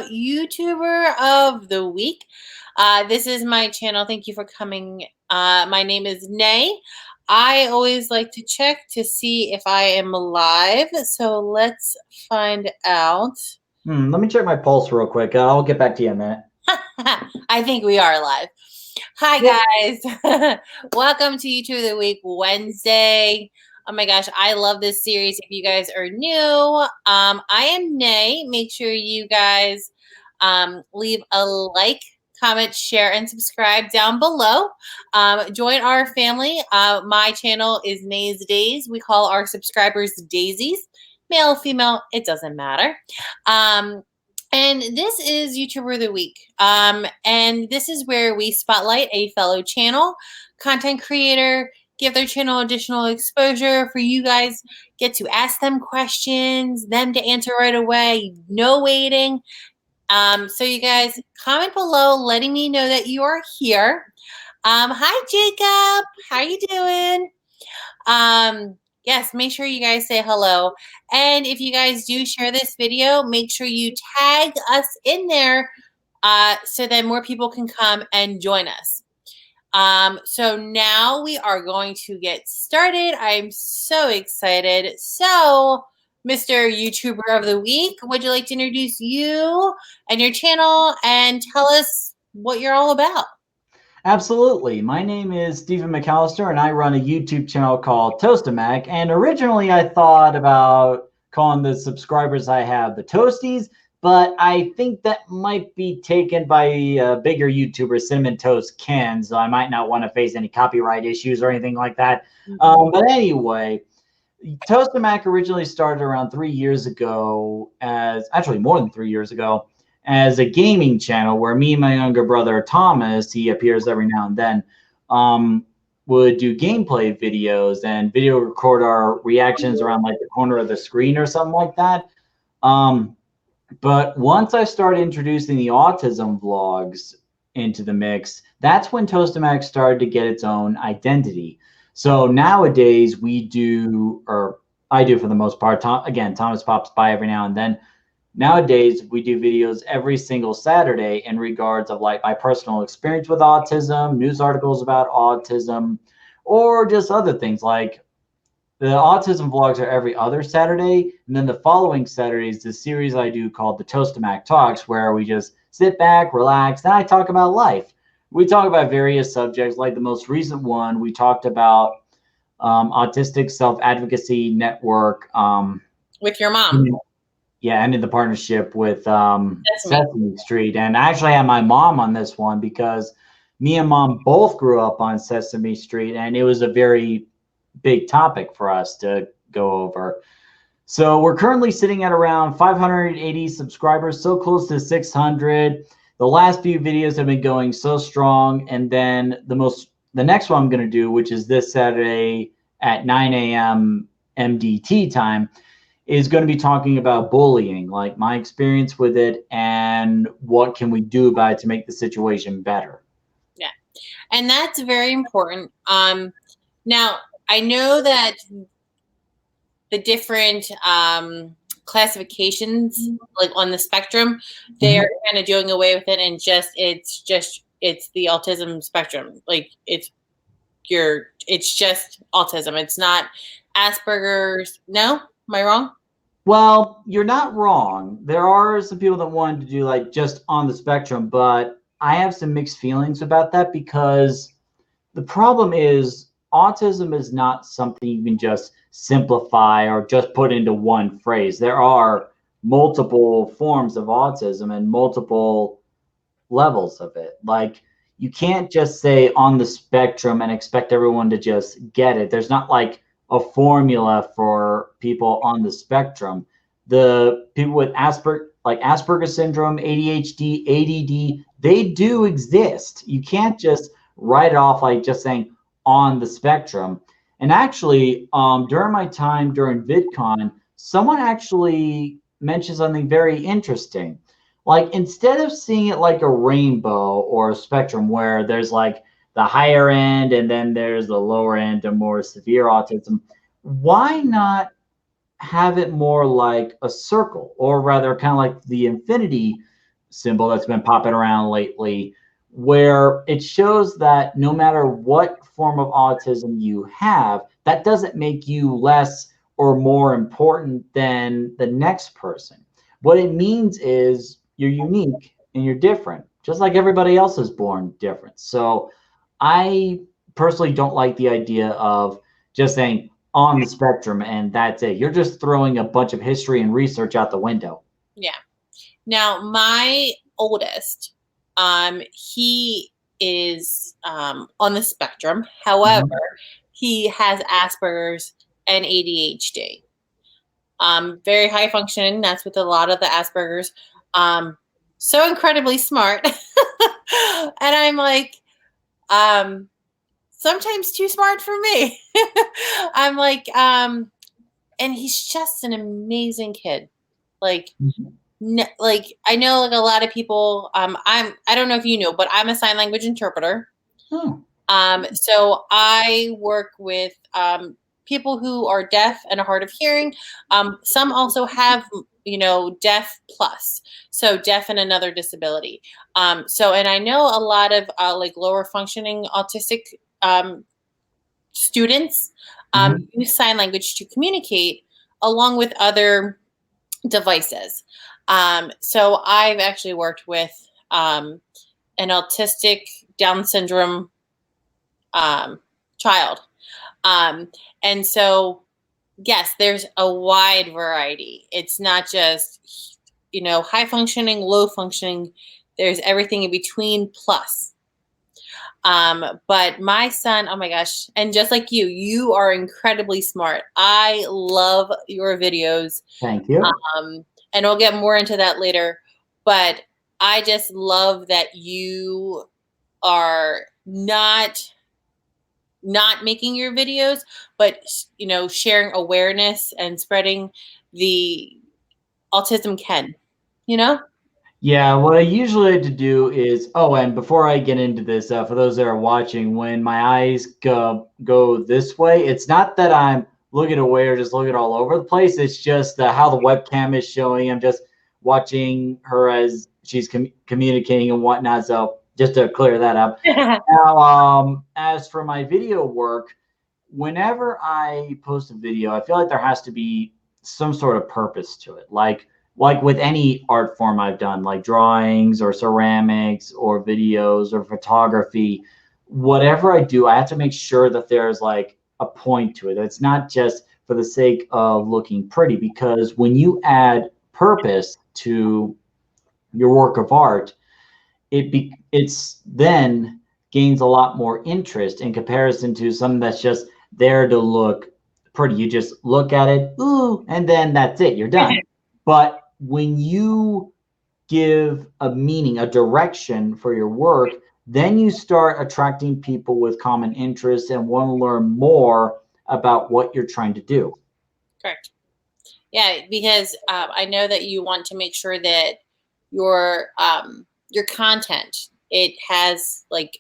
YouTuber of the week. This is my channel. Thank you for coming. My name is Nay. I always like to check to see if I am live. So let's find out. Let me check my pulse real quick. I'll get back to you in a minute. I think we are live. Hi, guys. Welcome to YouTube of the Week Wednesday. Oh my gosh, I love this series. If you guys are new, I am Nay. Make sure you guys leave a like, comment, share, and subscribe down below. Join our family. My channel is Nay's Days. We call our subscribers daisies. Male, female, it doesn't matter. And this is YouTuber of the Week. And this is where we spotlight a fellow channel, content creator, give their channel additional exposure for you guys, get to ask them questions, them to answer right away, no waiting. So you guys comment below letting me know that you are here. Hi, Jacob. How you doing? Yes, make sure you guys say hello. And if you guys do share this video, make sure you tag us in there so that more people can come and join us. So now we are going to get started. I'm so excited. So, Mr. YouTuber of the Week, would you like to introduce you and your channel and tell us what you're all about? Absolutely. My name is Stephen McAlister, and I run a YouTube channel called Tostemac. And originally, I thought about calling the subscribers I have the Toasties, but I think that might be taken by a bigger YouTuber, Cinnamon Toast Ken, so I might not want to face any copyright issues or anything like that. But anyway, Tostemac originally started around 3 years ago, actually more than 3 years ago, as a gaming channel where me and my younger brother Thomas, he appears every now and then, would do gameplay videos and video record our reactions around like the corner of the screen or something like that. But once I started introducing the autism vlogs into the mix, that's when Tostemac started to get its own identity. So nowadays we do, or I do for the most part, Thomas pops by every now and then. Nowadays, we do videos every single Saturday in regards of like my personal experience with autism, news articles about autism, or just other things. Like the autism vlogs are every other Saturday. And then the following Saturday is the series I do called the Tostemac Talks, where we just sit back, relax, and I talk about life. We talk about various subjects. Like the most recent one, we talked about Autistic Self-Advocacy Network. With your mom. Yeah, and in the partnership with Sesame Street. And I actually had my mom on this one because me and mom both grew up on Sesame Street, and it was a very big topic for us to go over. So we're currently sitting at around 580 subscribers, so close to 600. The last few videos have been going so strong. And then the next one I'm going to do, which is this Saturday at 9 a.m. MDT time, is going to be talking about bullying, like my experience with it and what can we do about it to make the situation better. Yeah, and that's very important. Now, I know that the different classifications, like on the spectrum, they're kind of doing away with it, and it's the autism spectrum. Like it's just autism. It's not Asperger's. No? Am I wrong? Well, you're not wrong. There are some people that wanted to do like just on the spectrum, but I have some mixed feelings about that because the problem is autism is not something you can just simplify or just put into one phrase. There are multiple forms of autism and multiple levels of it. Like you can't just say on the spectrum and expect everyone to just get it. There's not like a formula for people on the spectrum. The people with Asperger syndrome, ADHD, ADD, they do exist. You can't just write it off like just saying on the spectrum. And actually, during my time during VidCon, someone actually mentioned something very interesting. Like instead of seeing it like a rainbow or a spectrum where there's like the higher end and then there's the lower end and more severe autism, why not have it more like a circle, or rather kind of like the infinity symbol that's been popping around lately, where it shows that no matter what form of autism you have, that doesn't make you less or more important than the next person. What it means is you're unique and you're different, just like everybody else is born different. So I personally don't like the idea of just saying on the spectrum and that's it. You're just throwing a bunch of history and research out the window. Yeah. Now, my oldest, he is on the spectrum. However, he has Asperger's and ADHD. Very high functioning. That's with a lot of the Asperger's. So incredibly smart. And I'm like, sometimes too smart for me. I'm like, and he's just an amazing kid. Like, like I know like a lot of people, I don't know if you know, but I'm a sign language interpreter. So I work with people who are deaf and hard of hearing. Some also have, deaf plus, so deaf and another disability. So, and I know a lot of like lower functioning autistic students use sign language to communicate along with other devices. So I've actually worked with an autistic Down syndrome child. And so, yes, there's a wide variety. It's not just, high functioning, low functioning. There's everything in between plus. But my son, oh my gosh, and just like you are incredibly smart. I love your videos. Thank you. And we'll get more into that later. But I just love that you are not making your videos, but sharing awareness and spreading the autism can, Yeah, what I usually like to do is, and before I get into this, for those that are watching, when my eyes go this way, it's not that I'm looking away or just looking all over the place. It's just how the webcam is showing. I'm just watching her as she's communicating and whatnot. So just to clear that up. Now, as for my video work, whenever I post a video, I feel like there has to be some sort of purpose to it. Like with any art form I've done, like drawings or ceramics or videos or photography, whatever I do, I have to make sure that there's like a point to it. It's not just for the sake of looking pretty, because when you add purpose to your work of art, it's then gains a lot more interest in comparison to something that's just there to look pretty. You just look at it, ooh, and then that's it, you're done. But when you give a meaning, a direction for your work, then you start attracting people with common interests and want to learn more about what you're trying to do. Correct. Yeah, because I know that you want to make sure that your content, it has like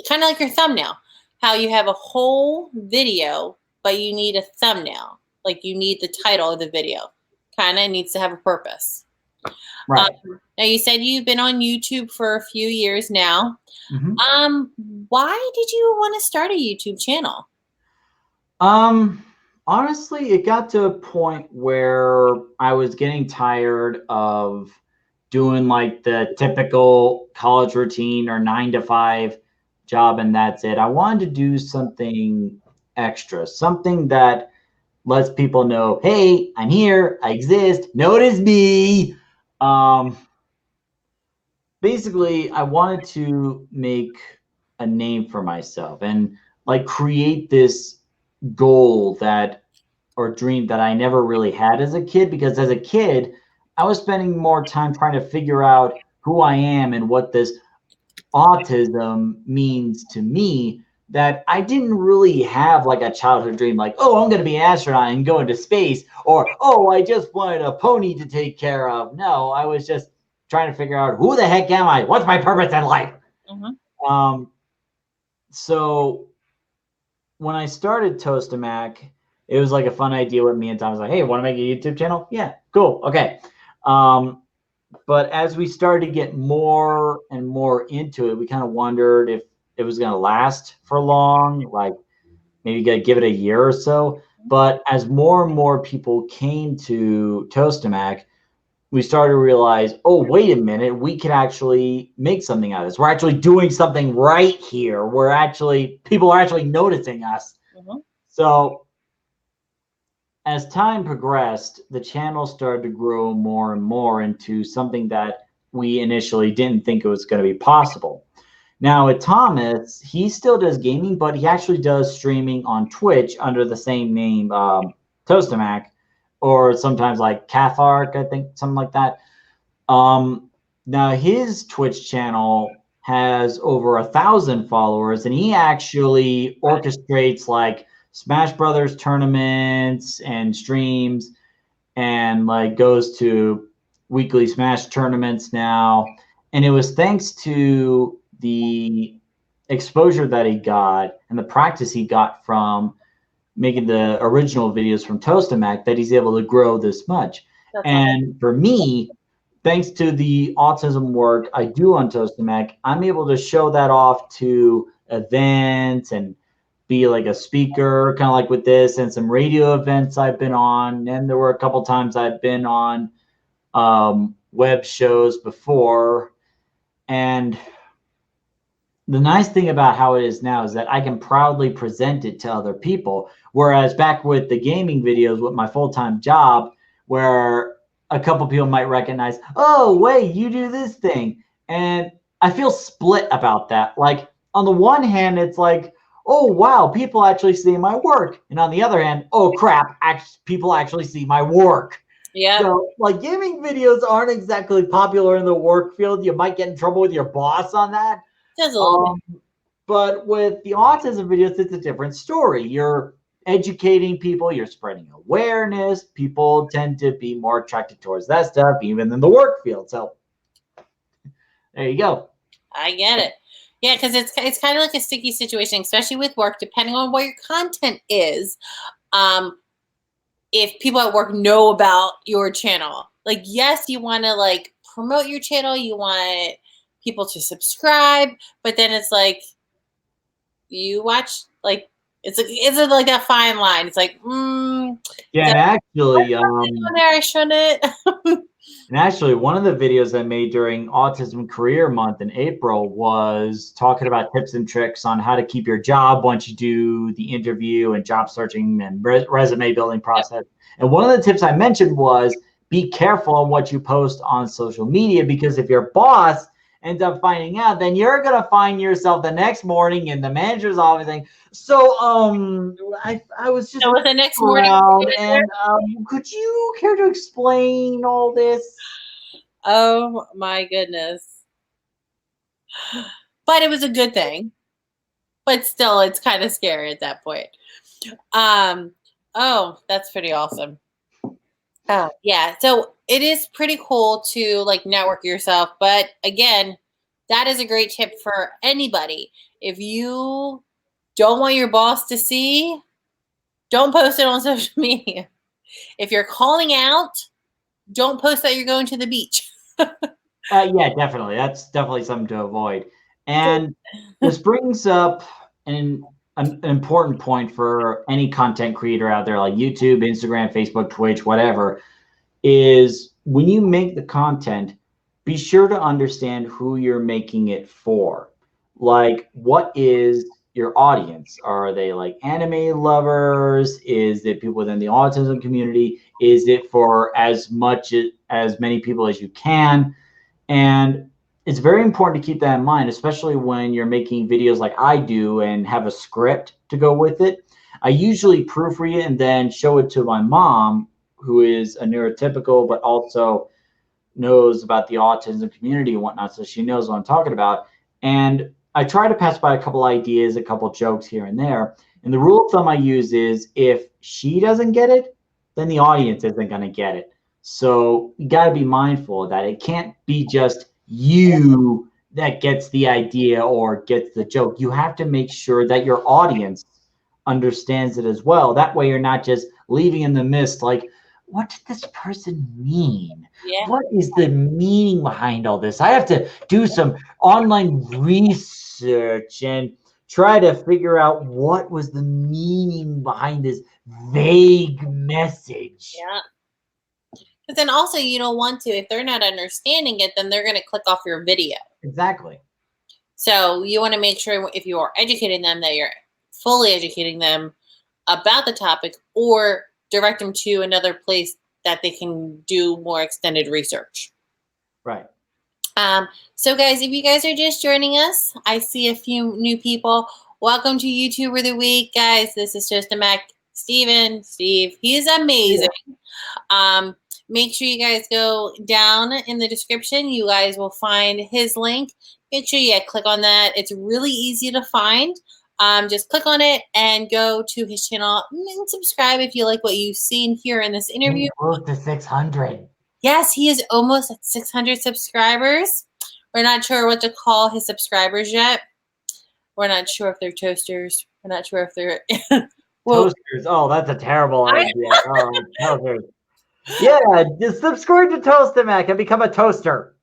kind of like your thumbnail, how you have a whole video, but you need a thumbnail, like you need the title of the video, kind of needs to have a purpose. Right. Now you said you've been on YouTube for a few years now. Why did you want to start a YouTube channel? Honestly, it got to a point where I was getting tired of doing like the typical college routine or 9 to 5 job and that's it. I wanted to do something extra, something that lets people know, hey, I'm here, I exist, notice me. Basically, I wanted to make a name for myself and like create this goal or dream that I never really had as a kid, because as a kid, I was spending more time trying to figure out who I am and what this autism means to me, that I didn't really have like a childhood dream, like, oh, I'm going to be an astronaut and go into space, or, oh, I just wanted a pony to take care of. No, I was just trying to figure out who the heck am I? What's my purpose in life? So when I started Tostemac, it was like a fun idea with me and Tom. Was like, hey, want to make a YouTube channel? Yeah, cool. Okay. But as we started to get more and more into it, we kind of wondered if it was going to last for long, like maybe got to give it a year or so. But as more and more people came to Tostemac, we started to realize, oh, wait a minute, we could actually make something out of this. We're actually doing something right here. People are actually noticing us. Mm-hmm. So as time progressed, the channel started to grow more and more into something that we initially didn't think it was going to be possible. Now with Thomas, he still does gaming, but he actually does streaming on Twitch under the same name, Tostemac, or sometimes like Cathark, I think, something like that. Now his Twitch channel has over 1,000 followers, and he actually orchestrates like Smash Brothers tournaments and streams, and like goes to weekly Smash tournaments now. And it was thanks to the exposure that he got and the practice he got from making the original videos from Tostemac that he's able to grow this much. That's and awesome. For me, thanks to the autism work I do on Tostemac, I'm able to show that off to events and be like a speaker, kind of like with this, and some radio events I've been on. And there were a couple times I've been on web shows before. And the nice thing about how it is now is that I can proudly present it to other people. Whereas back with the gaming videos with my full-time job, where a couple people might recognize, oh, wait, you do this thing. And I feel split about that. Like, on the one hand, it's like, oh, wow, people actually see my work. And on the other hand, oh, crap, people actually see my work. Yeah. So, like, gaming videos aren't exactly popular in the work field. You might get in trouble with your boss on that. Just a little bit. But with the autism videos, it's a different story. You're educating people, you're spreading awareness. People tend to be more attracted towards that stuff, even in the work field. So there you go. I get it. Yeah, because it's kind of like a sticky situation, especially with work, depending on what your content is. If people at work know about your channel, like, yes, you want to like promote your channel, you want people to subscribe, but then it's like you watch, like, it's like that fine line. It's like, yeah, and actually, I shouldn't. And actually, one of the videos I made during Autism Career Month in April was talking about tips and tricks on how to keep your job once you do the interview and job searching and resume building process. And one of the tips I mentioned was be careful on what you post on social media, because if your boss ends up finding out, then you're going to find yourself the next morning in the manager's office saying, so I was just the next morning, and could you care to explain all this? Oh my goodness. But it was a good thing. But still, it's kind of scary at that point. Oh, that's pretty awesome. Yeah, so it is pretty cool to like network yourself. But again, that is a great tip for anybody. If you don't want your boss to see, don't post it on social media. If you're calling out, don't post that you're going to the beach. Yeah, definitely. That's definitely something to avoid. And this brings up an important point for any content creator out there, like YouTube, Instagram, Facebook, Twitch, whatever, is when you make the content, be sure to understand who you're making it for. Like, what is your audience? Are they like anime lovers? Is it people within the autism community? Is it for as many people as you can? And it's very important to keep that in mind, especially when you're making videos like I do and have a script to go with it. I usually proofread it and then show it to my mom, who is a neurotypical, but also knows about the autism community and whatnot, so she knows what I'm talking about. And I try to pass by a couple ideas, a couple jokes here and there. And the rule of thumb I use is if she doesn't get it, then the audience isn't going to get it. So you got to be mindful of that. It can't be just you that gets the idea or gets the joke. You have to make sure that your audience understands it as well. That way you're not just leaving in the mist like, what did this person mean? Yeah. What is the meaning behind all this? I have to do some online research and try to figure out what was the meaning behind this vague message. Yeah. But then also you don't want to, if they're not understanding it, then they're going to click off your video. Exactly. So you want to make sure if you are educating them that you're fully educating them about the topic, or direct them to another place that they can do more extended research. Right. So guys, if you guys are just joining us, I see a few new people. Welcome to YouTuber of the Week, guys. This is Tostemac. Steve, he's amazing. Yeah. Make sure you guys go down in the description. You guys will find his link. Make sure you click on that. It's really easy to find. Just click on it and go to his channel and subscribe if you like what you've seen here in this interview. He's close to 600. Yes, he is almost at 600 subscribers. We're not sure what to call his subscribers yet. We're not sure if they're toasters. We're not sure if they're toasters. Oh, that's a terrible idea. Oh, toasters. Yeah, just subscribe to Tostemac and become a toaster.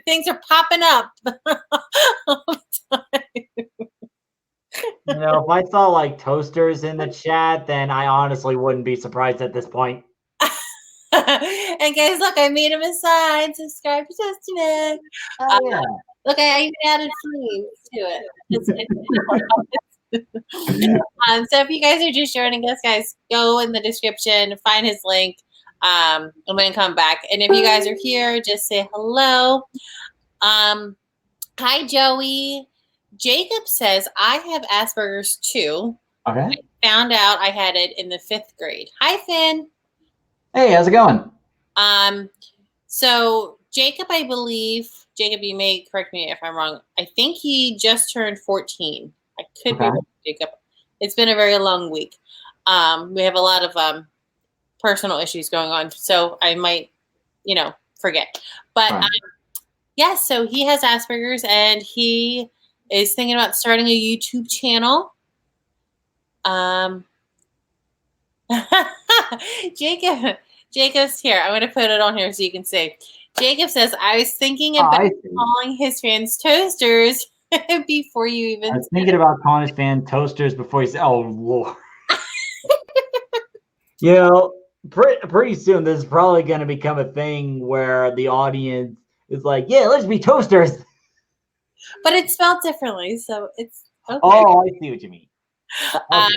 Things are popping up all the time. You know, if I saw like toasters in the chat, then I honestly wouldn't be surprised at this point. And guys, look, I made him a sign. Subscribe to Tostemac. Oh, yeah. Look, I even added flames to it. So if you guys are just joining us, guys, go in the description, find his link. I'm going to come back. And if you guys are here, just say hello. Hi, Joey. Jacob says, I have Asperger's too. Okay. I found out I had it in the 5th grade. Hi, Finn. Hey, how's it going? So Jacob, I believe, Jacob, you may correct me if I'm wrong. I think he just turned 14. I could be wrong, Jacob. It's been a very long week. We have a lot of personal issues going on, so I might, forget. But yes, so he has Asperger's, and he is thinking about starting a YouTube channel. Jacob's here. I'm going to put it on here so you can see. Jacob says, I was thinking about calling his fans toasters before you even. I was thinking about calling his fans toasters before he said, oh, Lord. Pretty soon this is probably going to become a thing where the audience is like, yeah, let's be toasters. But it's spelled differently, so it's okay. Oh, I see what you mean. Okay.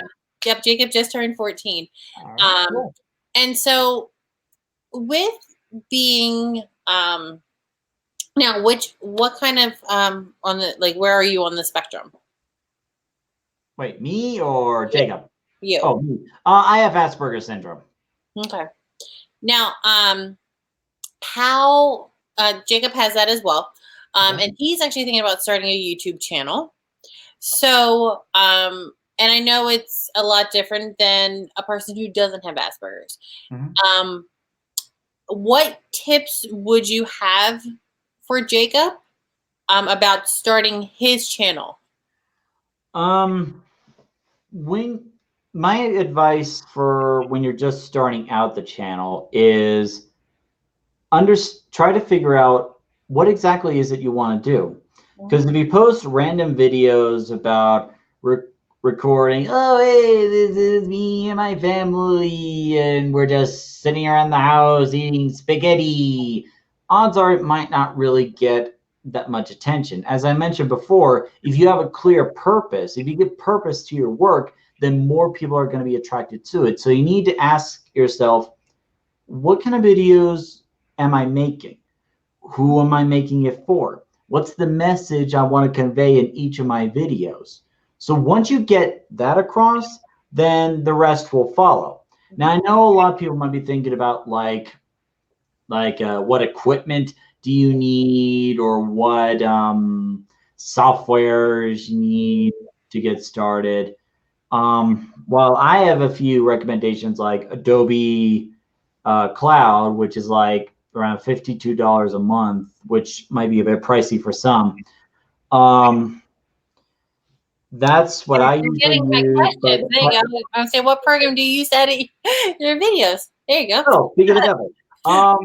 Yep, Jacob just turned 14. Right, cool. And so with being now, what kind of on the where are you on the spectrum? Wait, me or Jacob? You. Oh, me. I have Asperger's syndrome. Okay. Now, how Jacob has that as well. And he's actually thinking about starting a YouTube channel. So, and I know it's a lot different than a person who doesn't have Asperger's. What tips would you have for Jacob about starting his channel? My advice for when you're just starting out the channel is try to figure out what exactly is it you want to do. Because if you post random videos about recording, oh, hey, this is me and my family, and we're just sitting around the house eating spaghetti, odds are it might not really get that much attention. As I mentioned before, if you have a clear purpose, if you give purpose to your work, then more people are going to be attracted to it. So you need to ask yourself, what kind of videos am I making? Who am I making it for? What's the message I want to convey in each of my videos? So once you get that across, then the rest will follow. Now, I know a lot of people might be thinking about like what equipment do you need, or what softwares you need to get started. Well, I have a few recommendations like Adobe Cloud, which is like around $52 a month, which might be a bit pricey for some. That's what I You're usually getting my use. questions. There you go. I'm saying, what program do you use to edit your videos? There you go. Oh, speaking of that,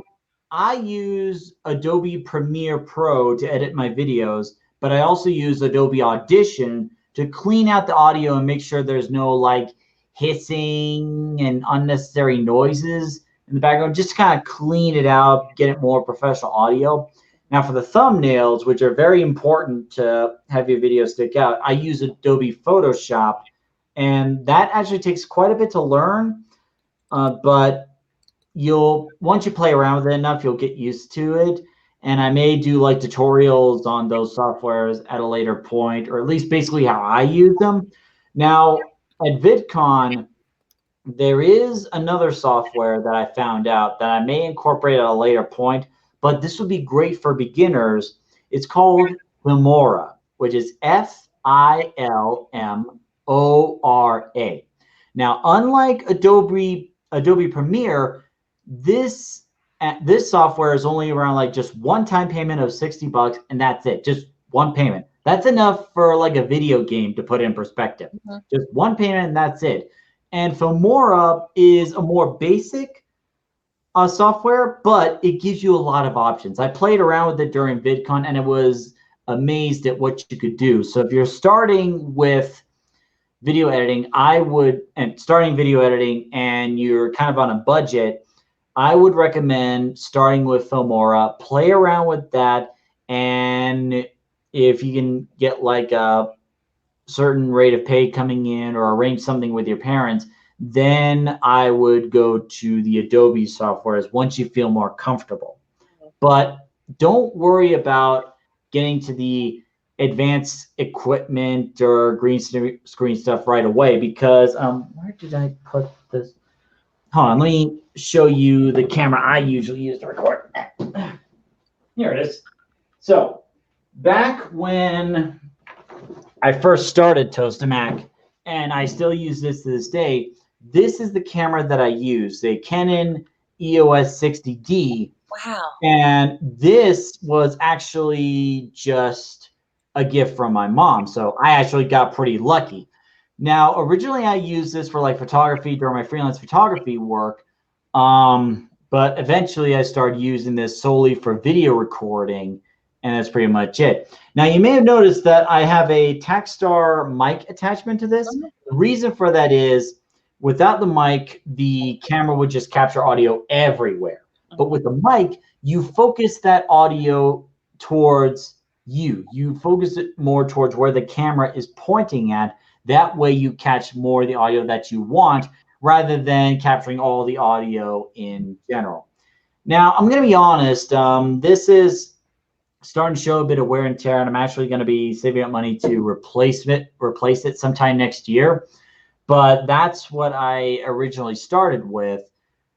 I use Adobe Premiere Pro to edit my videos, but I also use Adobe Audition to clean out the audio and make sure there's no like hissing and unnecessary noises in the background. Just kind of clean it out, get it more professional audio. Now for the thumbnails, which are very important to have your video stick out, I use Adobe Photoshop, and that actually takes quite a bit to learn, but once you play around with it enough, you'll get used to it. And I may do like tutorials on those softwares at a later point, or at least basically how I use them. Now at VidCon, there is another software that I found out that I may incorporate at a later point, but this would be great for beginners. It's called Filmora, which is Filmora. Now, unlike Adobe Premiere, this software is only around like just one-time payment of $60, and that's it. Just one payment. That's enough for like a video game to put in perspective. Mm-hmm. Just one payment, and that's it. And Filmora is a more basic software, but it gives you a lot of options. I played around with it during VidCon, and I was amazed at what you could do. So if you're starting with video editing, starting video editing, and you're kind of on a budget, I would recommend starting with Filmora. Play around with that, and if you can get like a certain rate of pay coming in or arrange something with your parents, then I would go to the Adobe softwares once you feel more comfortable. But don't worry about getting to the advanced equipment or green screen stuff right away, because where did I put this? Hold on, let me show you the camera I usually use to record. Here it is. So back when I first started Tostemac, and I still use this to this day, this is the camera that I use, the Canon EOS 60D. Wow. And this was actually just a gift from my mom. So I actually got pretty lucky. Now, originally I used this for like photography during my freelance photography work. But eventually I started using this solely for video recording, and that's pretty much it. Now, you may have noticed that I have a Takstar mic attachment to this. The reason for that is without the mic, the camera would just capture audio everywhere. But with the mic, you focus that audio towards you. You focus it more towards where the camera is pointing at. That way you catch more of the audio that you want, rather than capturing all the audio in general. Now, I'm going to be honest, this is starting to show a bit of wear and tear, and I'm actually going to be saving up money to replace it sometime next year. But that's what I originally started with.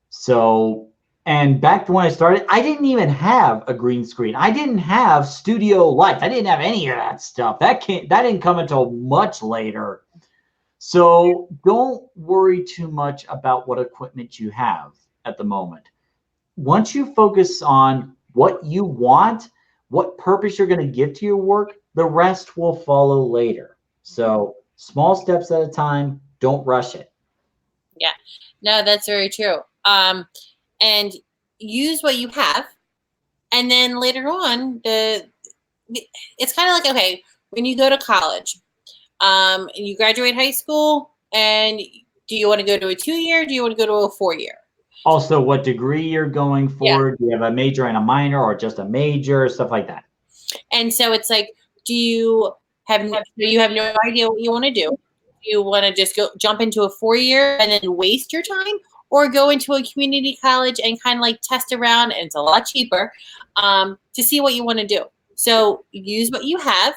So, and back to when I started, I didn't even have a green screen. I didn't have studio lights. I didn't have any of that stuff. That didn't come until much later. So don't worry too much about what equipment you have at the moment. Once you focus on what you want, what purpose you're going to give to your work, the rest will follow later. So small steps at a time. Don't rush it. Yeah, no, that's very true. And use what you have, and then later on, it's kind of like, okay, when you go to college, and you graduate high school, and do you want to go to a 2-year? Do you want to go to a 4-year? Also, what degree you're going for? Yeah. Do you have a major and a minor, or just a major, stuff like that? And so it's like, do you have no idea what you want to do? Do you want to just jump into a 4-year and then waste your time, or go into a community college and kind of like test around, and it's a lot cheaper, to see what you want to do? So use what you have.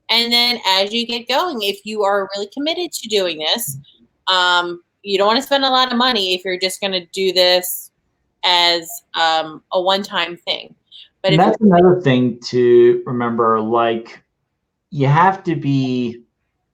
And then as you get going, if you are really committed to doing this, you don't want to spend a lot of money if you're just going to do this as a one-time thing. But that's another thing to remember. Like, you have to be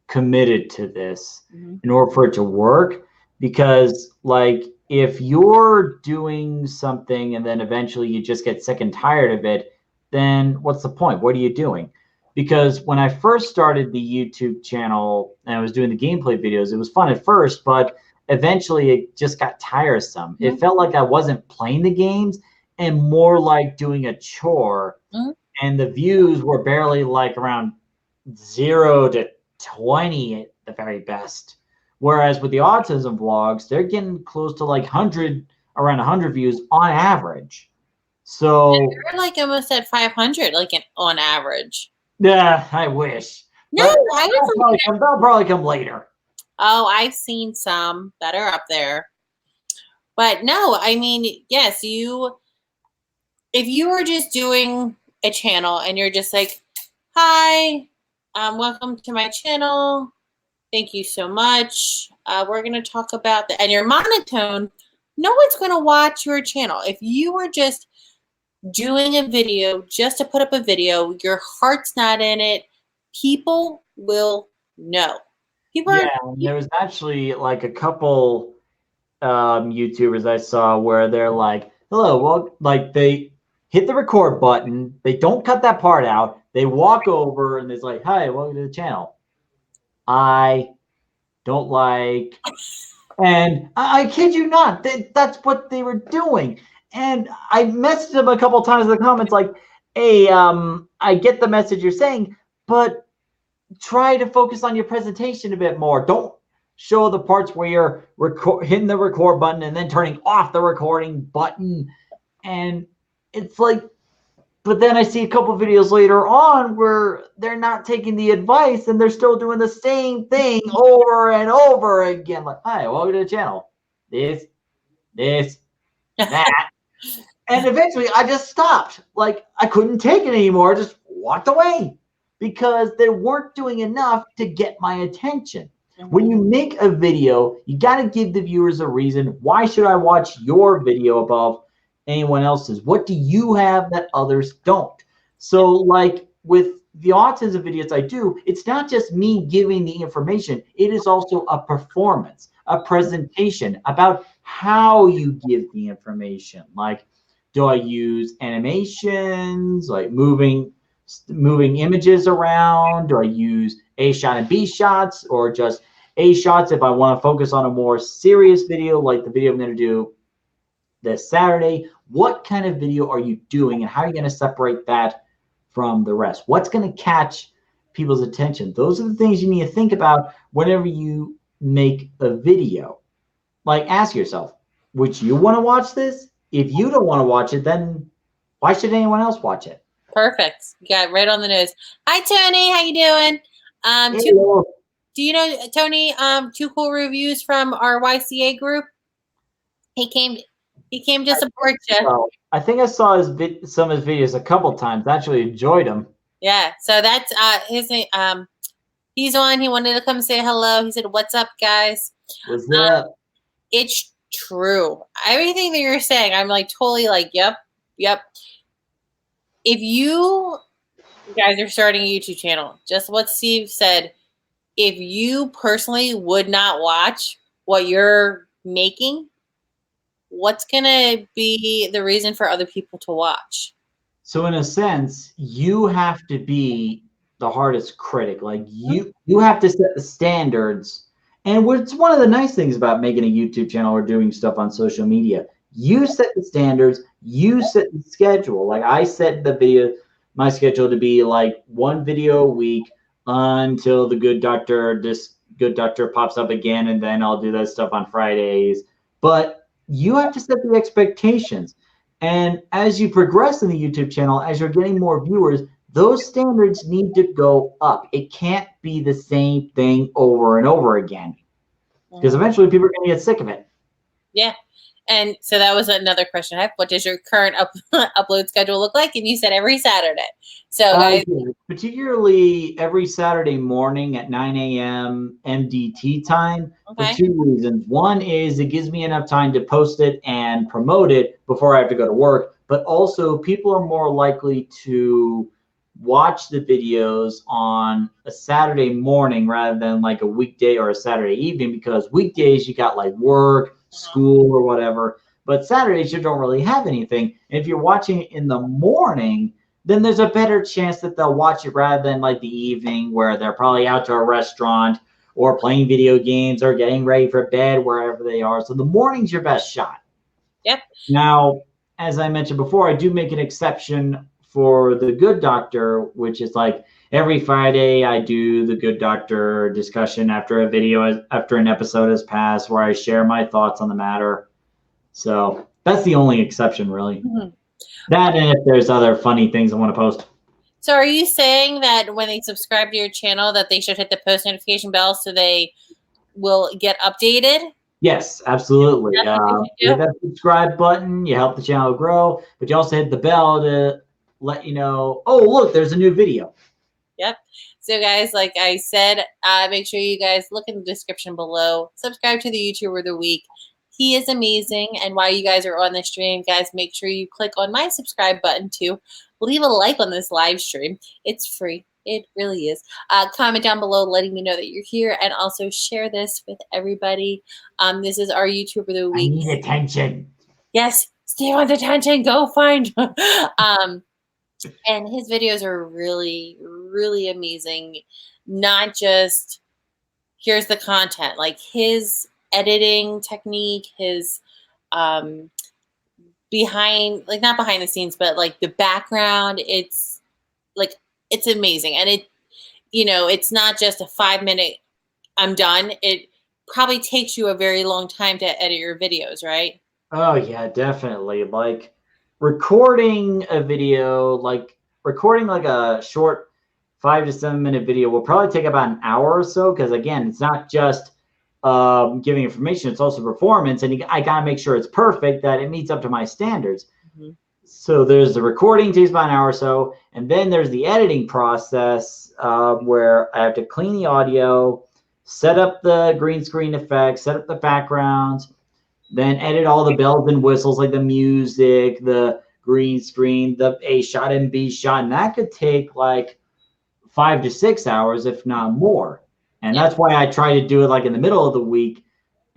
committed to this in order for it to work. Because like, if you're doing something and then eventually you just get sick and tired of it, then what's the point? What are you doing? because when I first started the YouTube channel and I was doing the gameplay videos, it was fun at first, but eventually it just got tiresome. Mm-hmm. It felt like I wasn't playing the games and more like doing a chore. Mm-hmm. And the views were barely like around 0 to 20 at the very best. Whereas with the autism vlogs, they're getting close to like around 100 views on average. So you're like almost at 500, like on average. yeah, I wish. No, But that'll probably come later. Oh, I've seen some that are up there. But no, I mean, yes, if you were just doing a channel and you're just like, hi, welcome to my channel. Thank you so much. We're going to talk about and you're monotone, no one's going to watch your channel. If you were just doing a video just to put up a video, your heart's not in it, people will know. There was actually like a couple YouTubers I saw where they're like, hello, well, like they hit the record button, they don't cut that part out, they walk over and it's like, hi, welcome to the channel. I don't like, and I kid you not, that's what they were doing. And I messaged them a couple times in the comments like, hey, I get the message you're saying, but try to focus on your presentation a bit more. Don't show the parts where you're hitting the record button and then turning off the recording button. And it's like, but then I see a couple videos later on where they're not taking the advice and they're still doing the same thing over and over again. Like, hi, welcome to the channel. This, that. And eventually I just stopped. Like, I couldn't take it anymore. I just walked away because they weren't doing enough to get my attention. When you make a video, you got to give the viewers a reason. Why should I watch your video above anyone else's? What do you have that others don't? So like with the autism videos I do, it's not just me giving the information. It is also a performance, a presentation about how you give the information. Like, do I use animations, like moving images around? Do I use A shot and B shots, or just A shots if I want to focus on a more serious video like the video I'm going to do this Saturday? What kind of video are you doing, and how are you going to separate that from the rest? What's going to catch people's attention? Those are the things you need to think about whenever you make a video. Like, ask yourself, would you want to watch this? If you don't want to watch it, then why should anyone else watch it? Perfect. You got it right on the nose. Hi, Tony. How you doing? Do you know, Tony, 2 cool reviews from our YCA group? He came to support you. I think I saw some of his videos a couple times. I actually enjoyed them. Yeah. So that's his name. He's on. He wanted to come say hello. He said, "What's up, guys?" What's up? It's true. Everything that you're saying, I'm like totally like, yep. If you guys are starting a YouTube channel, just what Steve said, if you personally would not watch what you're making, what's going to be the reason for other people to watch? So in a sense, you have to be the hardest critic. Like you have to set the standards. And what's one of the nice things about making a YouTube channel or doing stuff on social media, you set the standards, you set the schedule. Like I set my schedule to be like 1 video a week until this good doctor pops up again, and then I'll do that stuff on Fridays. But you have to set the expectations. And as you progress in the YouTube channel, as you're getting more viewers, those standards need to go up. It can't be the same thing over and over again, because eventually people are going to get sick of it. Yeah. And so that was another question I have. What does your current upload schedule look like? And you said every Saturday. So guys, particularly every Saturday morning at 9 a.m. MDT time, for 2 reasons. One is it gives me enough time to post it and promote it before I have to go to work. But also people are more likely to watch the videos on a Saturday morning rather than like a weekday or a Saturday evening, because weekdays you got like work, school, or whatever. But Saturdays you don't really have anything. And if you're watching it in the morning, then there's a better chance that they'll watch it rather than like the evening where they're probably out to a restaurant or playing video games or getting ready for bed wherever they are. So the morning's your best shot. Yep. Now, as I mentioned before, I do make an exception for the Good Doctor, which is like every Friday I do the Good Doctor discussion after a video, after an episode has passed, where I share my thoughts on the matter. So that's the only exception, really. Mm-hmm. That and if there's other funny things I want to post. So are you saying that when they subscribe to your channel that they should hit the post notification bell so they will get updated? Yes, absolutely. You Hit that subscribe button, you help the channel grow, but you also hit the bell to let you know, oh, look, there's a new video. Yep. So guys, like I said, make sure you guys look in the description below. Subscribe to the YouTuber of the Week. He is amazing. And while you guys are on the stream, guys, make sure you click on my subscribe button too. Leave a like on this live stream. It's free. It really is. Comment down below letting me know that you're here, and also share this with everybody. This is our YouTuber of the Week. I need attention. Yes, Steve wants attention. Go find. And his videos are really, really amazing. Not just here's the content, like his editing technique, his behind, like not behind the scenes, but like the background. It's like, it's amazing. And it, you know, it's not just a 5-minute, I'm done. It probably takes you a very long time to edit your videos, right? Oh yeah, definitely. Like recording a video, like recording like a short 5 to 7 minute video will probably take about an hour or so. Because again, it's not just giving information; it's also performance, and I gotta make sure it's perfect, that it meets up to my standards. Mm-hmm. So there's the recording, takes about an hour or so, and then there's the editing process where I have to clean the audio, set up the green screen effects, set up the backgrounds, then edit all the bells and whistles like the music, the green screen, the A shot and B shot. And that could take like 5 to 6 hours, if not more. And that's why I try to do it like in the middle of the week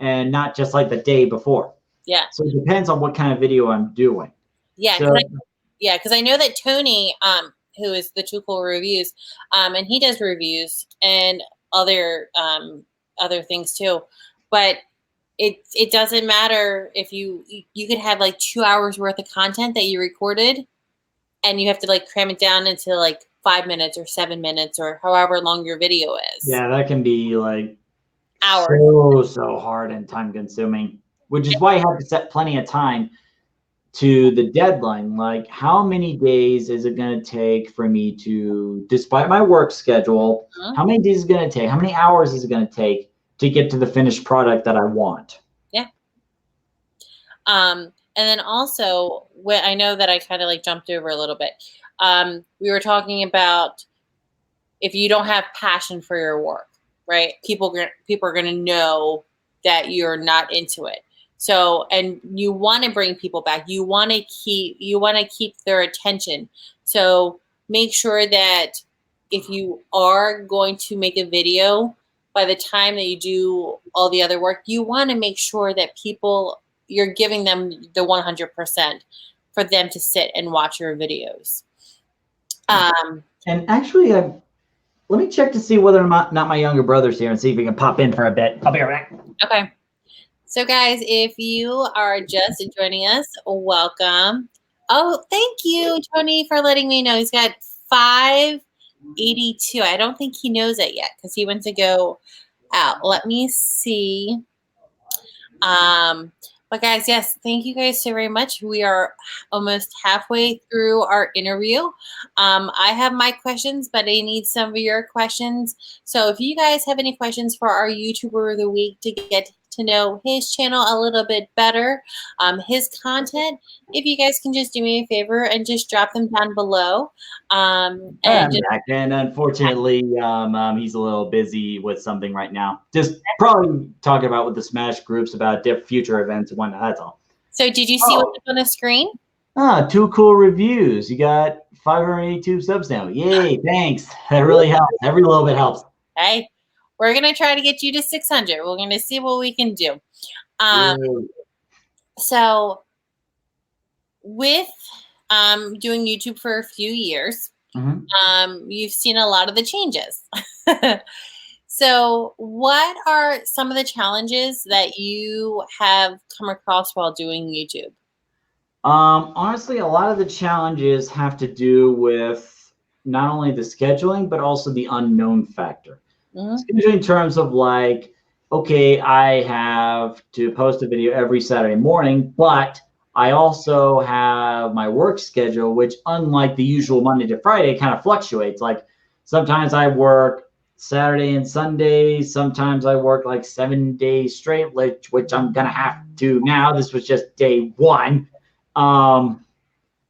and not just like the day before. Yeah. So it depends on what kind of video I'm doing. Yeah. So, because I know that Tony, who is the Too Cool Reviews, and he does reviews and other things too. But it doesn't matter if you could have like 2 hours worth of content that you recorded, and you have to like cram it down into like 5 minutes or 7 minutes or however long your video is. Yeah, that can be like hours. So hard and time consuming, which is why you have to set plenty of time to the deadline. Like, how many days is it going to take for me to, despite my work schedule, how many days is it going to take? How many hours is it going to take to get to the finished product that I want? Yeah. And then also, I know that I kind of like jumped over a little bit. We were talking about if you don't have passion for your work, right? People are going to know that you're not into it. So, and you want to bring people back. You want to keep their attention. So make sure that if you are going to make a video, by the time that you do all the other work, you want to make sure that you're giving them the 100% for them to sit and watch your videos. And actually, let me check to see whether or not my younger brother's here and see if he can pop in for a bit. I'll be right back. Okay. So guys, if you are just joining us, welcome. Oh, thank you, Tony, for letting me know. He's got 582. I don't think he knows it yet because he went to go out. Let me see. But guys, yes, thank you guys so very much. We are almost halfway through our interview. I have my questions, but I need some of your questions. So if you guys have any questions for our YouTuber of the Week to get to know his channel a little bit better, his content, if you guys can just do me a favor and just drop them down below. And unfortunately, he's a little busy with something right now. Just probably talking about with the Smash groups about future events and whatnot. That's all. So did you see what's on the screen? Too Cool Reviews. You got 582 subs now. Yay, thanks. That really helps. Every little bit helps. Hey, we're going to try to get you to 600. We're going to see what we can do. So with doing YouTube for a few years. Mm-hmm. You've seen a lot of the changes. So what are some of the challenges that you have come across while doing YouTube? Honestly, a lot of the challenges have to do with not only the scheduling, but also the unknown factor. Scheduling in terms of like, okay, I have to post a video every Saturday morning, but I also have my work schedule, which unlike the usual Monday to Friday, kind of fluctuates. Like sometimes I work Saturday and Sunday, sometimes I work like 7 days straight, which I'm gonna have to now. This was just day one.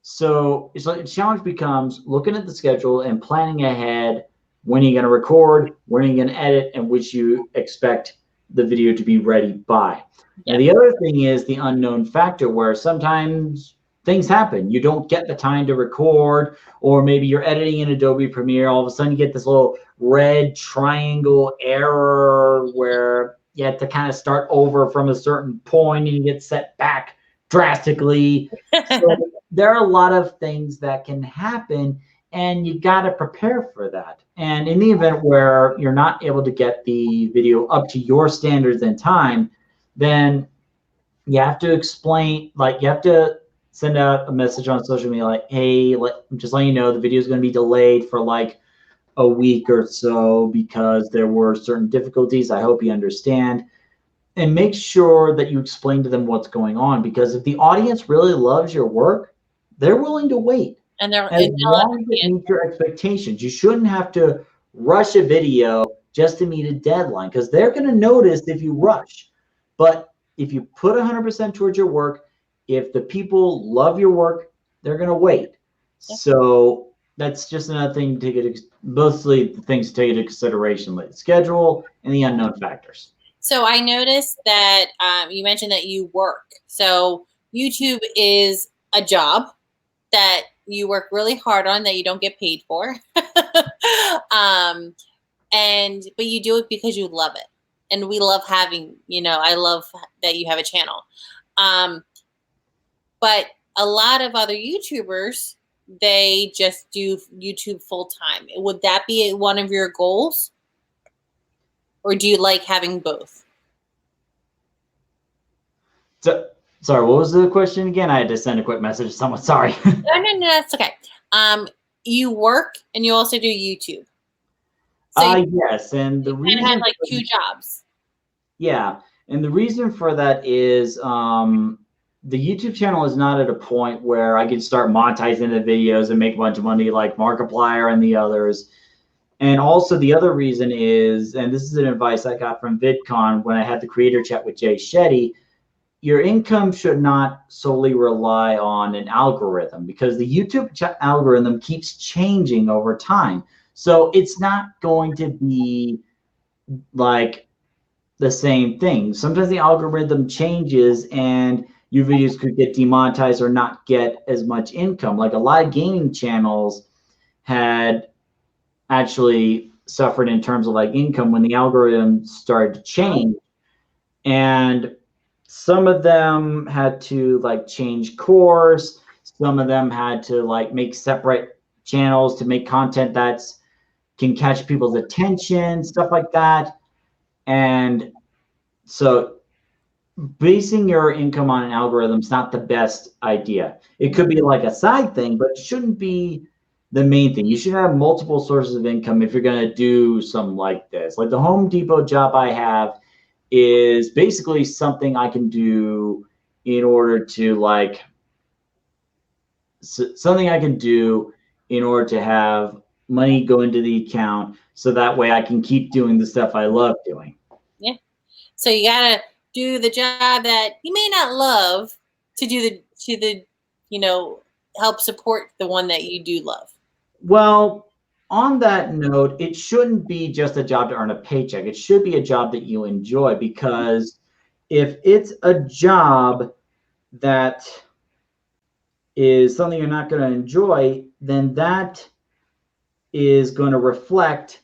So it's like the challenge becomes looking at the schedule and planning ahead when you're going to record, when you're going to edit, and which you expect the video to be ready by. Yeah. Now, the other thing is the unknown factor where sometimes things happen. You don't get the time to record, or maybe you're editing in Adobe Premiere. All of a sudden, you get this little red triangle error where you have to kind of start over from a certain point and you get set back drastically. So there are a lot of things that can happen, and you got to prepare for that. And in the event where you're not able to get the video up to your standards in time, then you have to explain, like you have to send out a message on social media like, hey, just letting you know the video is going to be delayed for like a week or so because there were certain difficulties. I hope you understand. And make sure that you explain to them what's going on, because if the audience really loves your work, they're willing to wait And as long as it meets your expectations. You shouldn't have to rush a video just to meet a deadline, because they're going to notice if you rush. But if you put 100% towards your work, if the people love your work, they're going to wait. So that's just another thing to take mostly the things to take into consideration, like the schedule and the unknown factors. So I noticed that you mentioned that you work. So YouTube is a job that you work really hard on that you don't get paid for. But you do it because you love it. And we love having, I love that you have a channel. But a lot of other YouTubers, they just do YouTube full time. Would that be one of your goals? Or do you like having both? So, sorry, what was the question again? I had to send a quick message to someone. Sorry. No, that's okay. You work and you also do YouTube. So yes, and the reason had like 2 jobs. Yeah, and the reason for that is the YouTube channel is not at a point where I can start monetizing the videos and make a bunch of money like Markiplier and the others. And also the other reason is, and this is an advice I got from VidCon when I had the creator chat with Jay Shetty, your income should not solely rely on an algorithm, because the YouTube algorithm keeps changing over time. So it's not going to be like the same thing. Sometimes the algorithm changes and your videos could get demonetized or not get as much income. Like a lot of gaming channels had actually suffered in terms of like income when the algorithm started to change. And some of them had to like change course. Some of them had to like make separate channels to make content that's can catch people's attention, stuff like that. And so basing your income on an algorithm is not the best idea. It could be like a side thing, but it shouldn't be the main thing. You should have multiple sources of income if you're going to do something like this. Like the Home Depot job I have is basically something I can do in order to like something I can do in order to have money go into the account so that way I can keep doing the stuff I love doing. Yeah. So you got to do the job that you may not love to do help support the one that you do love. Well, on that note, it shouldn't be just a job to earn a paycheck. It should be a job that you enjoy, because if it's a job that is something you're not going to enjoy, then that is going to reflect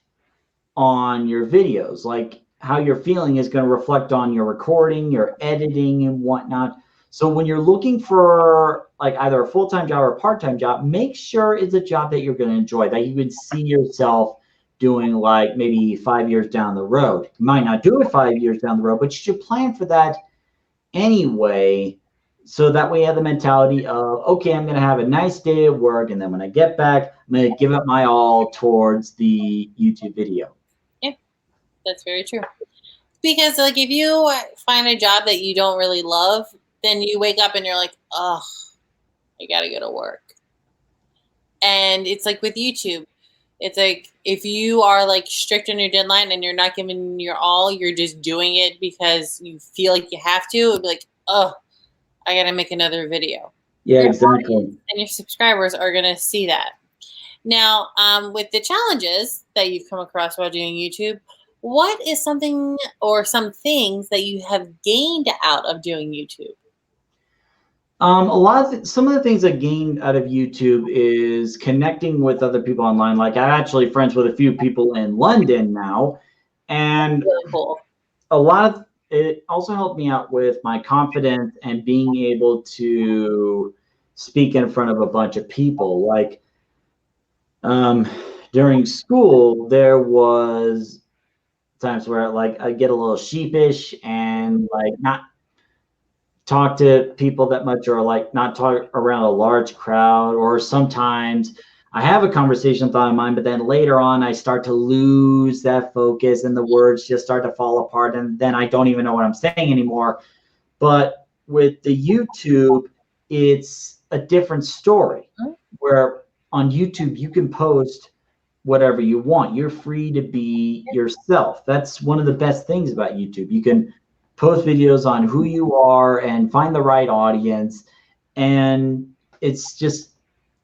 on your videos. Like how you're feeling is going to reflect on your recording, your editing, and whatnot. So when you're looking for like either a full-time job or a part-time job, make sure it's a job that you're going to enjoy, that you can see yourself doing like maybe 5 years down the road. You might not do it 5 years down the road, but you should plan for that anyway. So that way you have the mentality of, okay, I'm going to have a nice day at work. And then when I get back, I'm going to give it my all towards the YouTube video. Yeah, that's very true. Because like if you find a job that you don't really love, then you wake up and you're like, oh, I gotta go to work. And it's like with YouTube, it's like if you are like strict on your deadline and you're not giving your all, you're just doing it because you feel like you have to. It'd be like, oh, I gotta make another video. Yeah, Your exactly. audience and your subscribers are gonna see that. Now, with the challenges that you've come across while doing YouTube, what is something or some things that you have gained out of doing YouTube? Some of the things I gained out of YouTube is connecting with other people online. Like I'm actually friends with a few people in London now, and Really cool. a lot of it also helped me out with my confidence and being able to speak in front of a bunch of people. Like during school, there was times where like I get a little sheepish and like not talk to people that much, or like not talk around a large crowd, or sometimes I have a conversation thought in mind, but then later on I start to lose that focus and the words just start to fall apart and then I don't even know what I'm saying anymore. But with the YouTube, it's a different story, where on YouTube you can post whatever you want. You're free to be yourself. That's one of the best things about YouTube. You can post videos on who you are and find the right audience. And it's just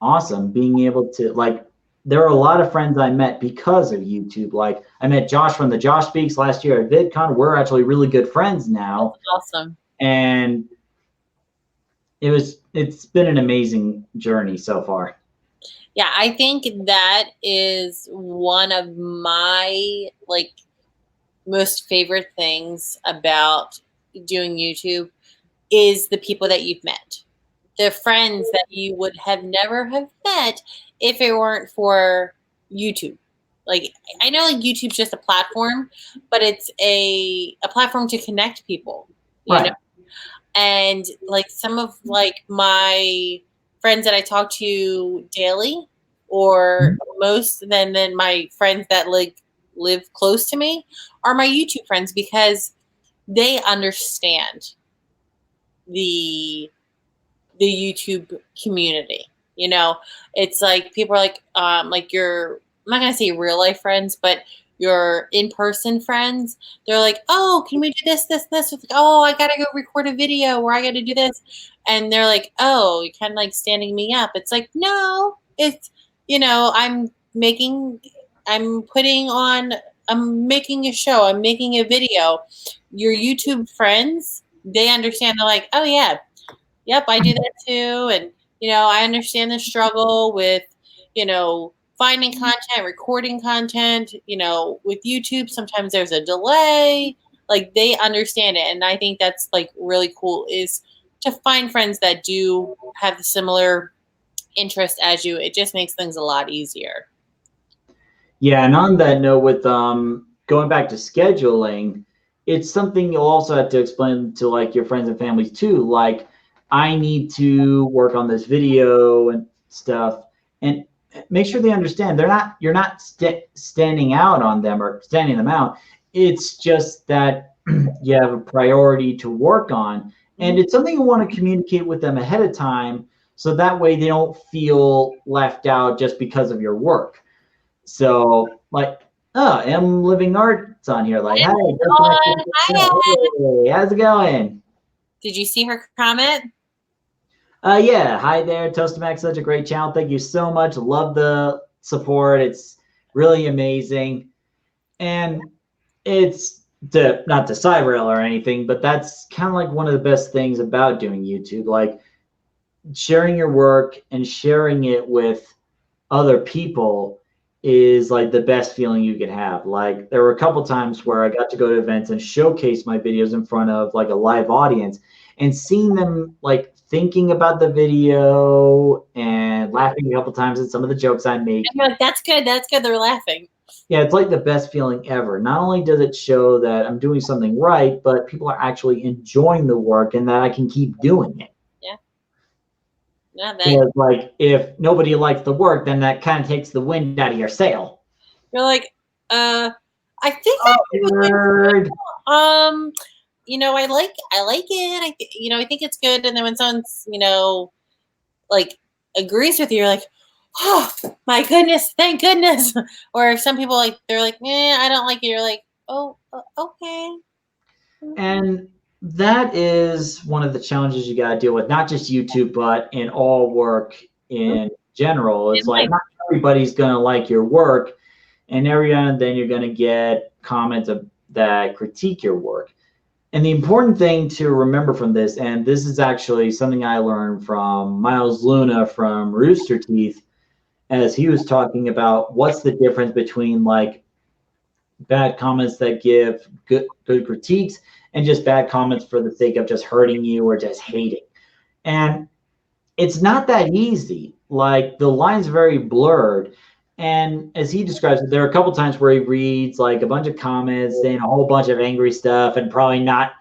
awesome being able to, like, there are a lot of friends I met because of YouTube. Like I met Josh from the Josh Speaks last year at VidCon. We're actually really good friends now. That's awesome. And it's been an amazing journey so far. Yeah, I think that is one of my like most favorite things about doing YouTube is the people that you've met. The friends that you would have never have met if it weren't for YouTube. Like I know like YouTube's just a platform, but it's a platform to connect people, you Right. know. And like some of like my friends that I talk to daily, or most than my friends that like live close to me, are my YouTube friends because they understand the YouTube community. You know, it's like people are like your, I'm not gonna say real life friends, but your in-person friends. They're like, oh, can we do this, this, this? It's like, oh, I gotta go record a video, or I gotta do this, and they're like, oh, you're kind of like standing me up. It's like, no, it's, you know, I'm putting on, I'm making a show, I'm making a video. Your YouTube friends, they understand. They're like, oh yeah, yep, I do that too. And, you know, I understand the struggle with, you know, finding content, recording content, you know, with YouTube, sometimes there's a delay. Like they understand it. And I think that's like really cool, is to find friends that do have the similar interest as you. It just makes things a lot easier. Yeah, and on that note, with going back to scheduling, it's something you'll also have to explain to like your friends and families too. Like, I need to work on this video and stuff, and make sure they understand you're not standing out on them or standing them out. It's just that you have a priority to work on, and it's something you want to communicate with them ahead of time, so that way they don't feel left out just because of your work. So, like, oh, M Living Art's on here. Like, hi, hey, how's it going? Did you see her comment? Yeah, hi there, Tostemac. Such a great channel. Thank you so much. Love the support. It's really amazing, and it's not to side rail or anything, but that's kind of like one of the best things about doing YouTube. Like sharing your work and sharing it with other people is like the best feeling you can have. Like there were a couple times where I got to go to events and showcase my videos in front of like a live audience, and seeing them like thinking about the video and laughing a couple times at some of the jokes I make. And you're like, that's good. That's good. They're laughing. Yeah, it's like the best feeling ever. Not only does it show that I'm doing something right, but people are actually enjoying the work and that I can keep doing it. Yeah. Yeah, Because like if nobody likes the work, then that kind of takes the wind out of your sail. you're like, I think I you know, I like it. I think it's good. And then when someone's, like agrees with you, you're like, oh my goodness, thank goodness. Or if some people like, they're like, I don't like it. You're like, oh, okay. And that is one of the challenges you got to deal with, not just YouTube, but in all work in general. It's like not everybody's going to like your work, and every now and then you're going to get comments that critique your work. And the important thing to remember from this, and this is actually something I learned from Miles Luna from Rooster Teeth, as he was talking about what's the difference between like bad comments that give good critiques and just bad comments for the sake of just hurting you or just hating. And it's not that easy. Like the line's very blurred. And as he describes it, there are a couple times where he reads like a bunch of comments saying a whole bunch of angry stuff and probably not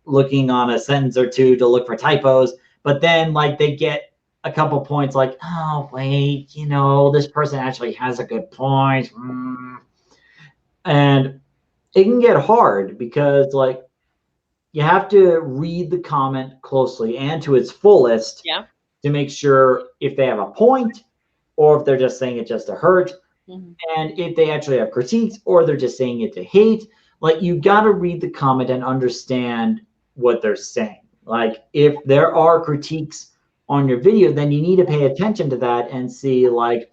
looking on a sentence or two to look for typos. But then like they get a couple points like, oh, wait, this person actually has a good point. And it can get hard because like you have to read the comment closely and to its fullest to make sure if they have a point or if they're just saying it just to hurt. Mm-hmm. And if they actually have critiques or they're just saying it to hate, like you got to read the comment and understand what they're saying. Like if there are critiques on your video, then you need to pay attention to that and see like,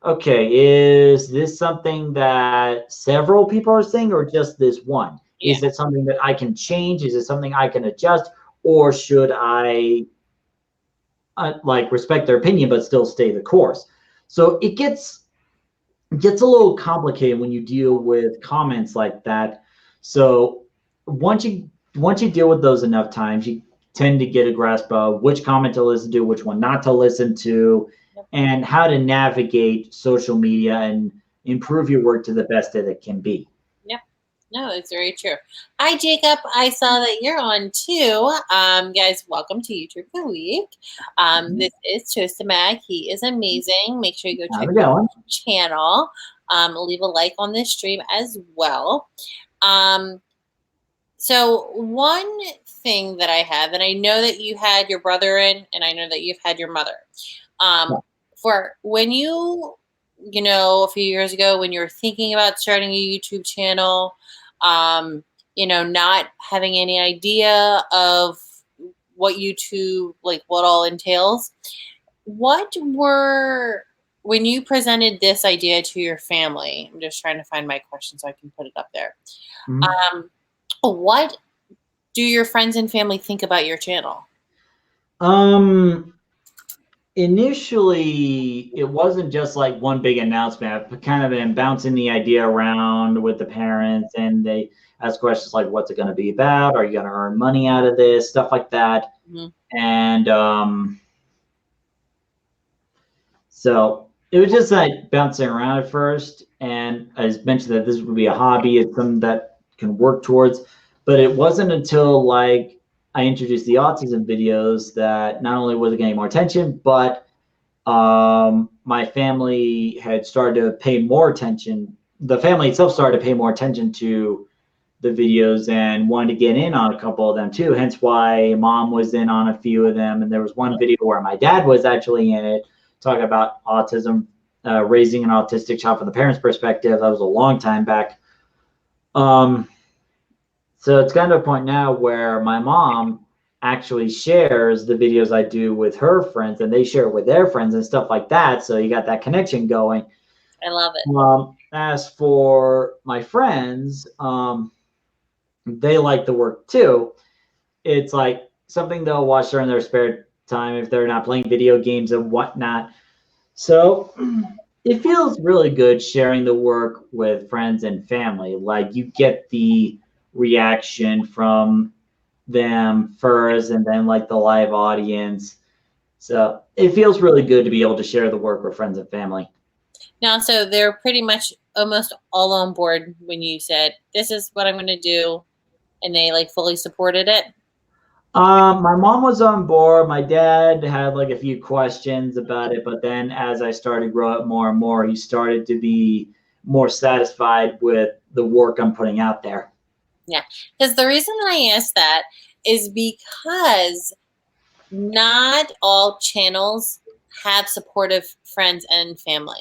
okay, is this something that several people are saying or just this one? Yeah. Is it something that I can change? Is it something I can adjust? Or should I like respect their opinion but still stay the course? So it gets a little complicated when you deal with comments like that. So once you deal with those enough times, you tend to get a grasp of which comment to listen to, which one not to listen to, and how to navigate social media and improve your work to the best that it can be. Yep. No, it's very true. Hi, Jacob. I saw that you're on too. Guys, welcome to YouTube for the Week. This is Tostemac. He is amazing. Make sure you go check out his channel. Leave a like on this stream as well. So one thing that I have, and I know that you had your brother in, and I know that you've had your mother. For when you a few years ago, when you were thinking about starting a YouTube channel, not having any idea of what YouTube, like what all entails, when you presented this idea to your family, I'm just trying to find my question so I can put it up there. Mm-hmm. What do your friends and family think about your channel? Initially, it wasn't just like one big announcement. I've kind of been bouncing the idea around with the parents, and they ask questions like, what's it going to be about? Are you going to earn money out of this? Stuff like that. Mm-hmm. And so it was just like bouncing around at first. And I just mentioned that this would be a hobby. It's something that can work towards. But it wasn't until like I introduced the autism videos that not only was it getting more attention, but my family had started to pay more attention. The family itself started to pay more attention to the videos and wanted to get in on a couple of them too. Hence why mom was in on a few of them. And there was one video where my dad was actually in it, talking about autism, raising an autistic child from the parents' perspective. That was a long time back. So it's gotten to a point now where my mom actually shares the videos I do with her friends, and they share it with their friends and stuff like that. So you got that connection going. I love it. As for my friends, they like the work too. It's like something they'll watch during their spare time if they're not playing video games and whatnot. So it feels really good sharing the work with friends and family. Like you get the reaction from them first and then like the live audience. So it feels really good to be able to share the work with friends and family. Now, so they're pretty much almost all on board when you said, this is what I'm going to do, and they like fully supported it? My mom was on board. My dad had like a few questions about it, but then as I started growing up more and more, he started to be more satisfied with the work I'm putting out there. Yeah, because the reason I asked that is because not all channels have supportive friends and family.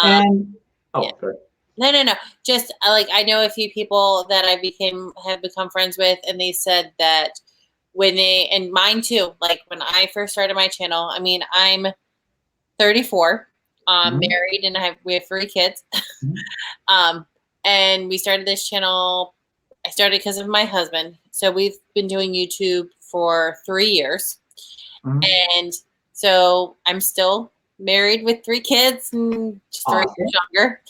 And Yeah. sorry. No. Just like I know a few people that have become friends with, and they said that and mine too, like when I first started my channel, I mean, I'm 34, married, and we have 3 kids. And we started this channel. I started because of my husband. So we've been doing YouTube for 3 years. And so I'm still married with 3 kids and just 3 years younger.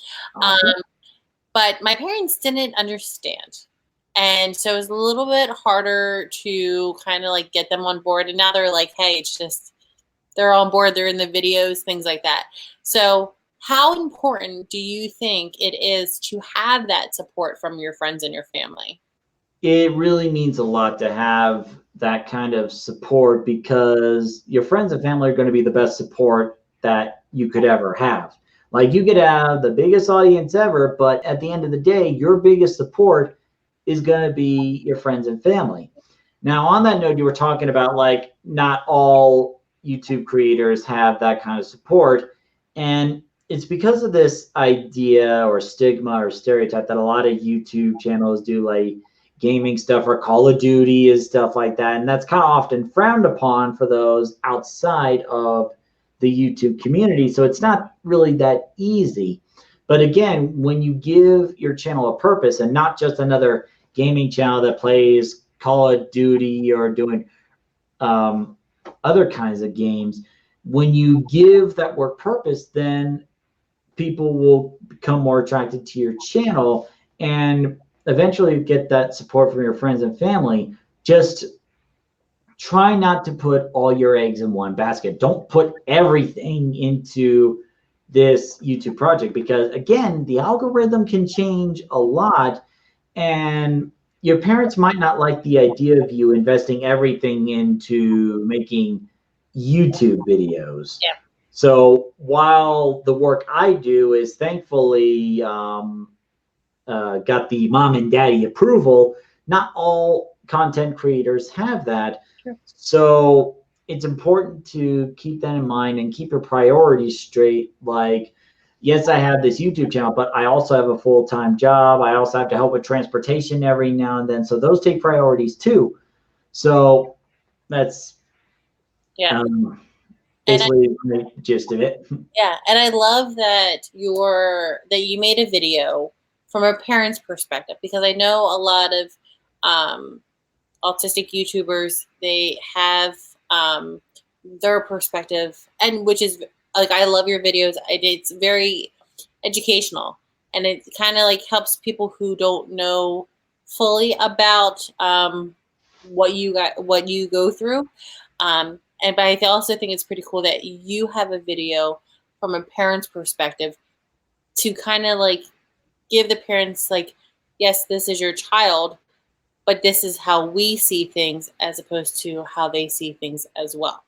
But my parents didn't understand. And so it was a little bit harder to kind of like get them on board. And now they're like, hey, it's just, they're on board. They're in the videos, things like that. So how important do you think it is to have that support from your friends and your family? It really means a lot to have that kind of support because your friends and family are going to be the best support that you could ever have. Like you could have the biggest audience ever, but at the end of the day, your biggest support is going to be your friends and family. Now, on that note, you were talking about like not all YouTube creators have that kind of support. And it's because of this idea or stigma or stereotype that a lot of YouTube channels do, like gaming stuff or Call of Duty is stuff like that. And that's kind of often frowned upon for those outside of the YouTube community. So it's not really that easy. But again, when you give your channel a purpose and not just another gaming channel that plays Call of Duty or doing other kinds of games, when you give that work purpose, then people will become more attracted to your channel and eventually get that support from your friends and family. Just try not to put all your eggs in one basket. Don't put everything into this YouTube project because, again, the algorithm can change a lot, and your parents might not like the idea of you investing everything into making YouTube videos. Yeah. So while the work I do is thankfully got the mom and daddy approval, not all content creators have that. Sure. So it's important to keep that in mind and keep your priorities straight. Like, yes, I have this YouTube channel, but I also have a full-time job. I also have to help with transportation every now and then. So those take priorities too. So that's basically the gist of it. Yeah, and I love that you made a video from a parent's perspective, because I know a lot of autistic YouTubers, they have their perspective, and which is like, I love your videos. It's very educational, and it kind of like helps people who don't know fully about what you go through. But I also think it's pretty cool that you have a video from a parent's perspective to kind of like give the parents like, yes, this is your child, but this is how we see things as opposed to how they see things as well.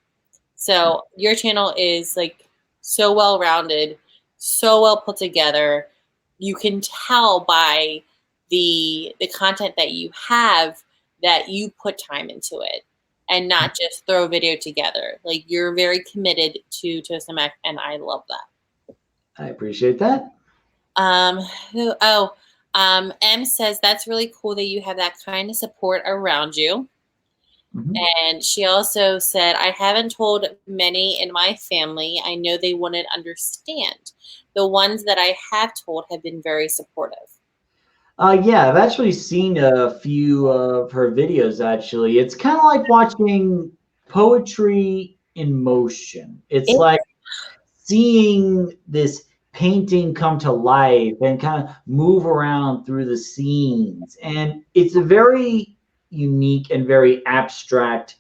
So your channel is like so well-rounded, so well put together. You can tell by the content that you have that you put time into it and not just throw a video together. Like, you're very committed to Tostemac, and I love that. I appreciate that. M says that's really cool that you have that kind of support around you. And she also said, I haven't told many in my family. I know they wouldn't understand. The ones that I have told have been very supportive. Yeah, I've actually seen a few of her videos, actually. It's kind of like watching poetry in motion. It's like seeing this painting come to life and kind of move around through the scenes. And it's a very unique and very abstract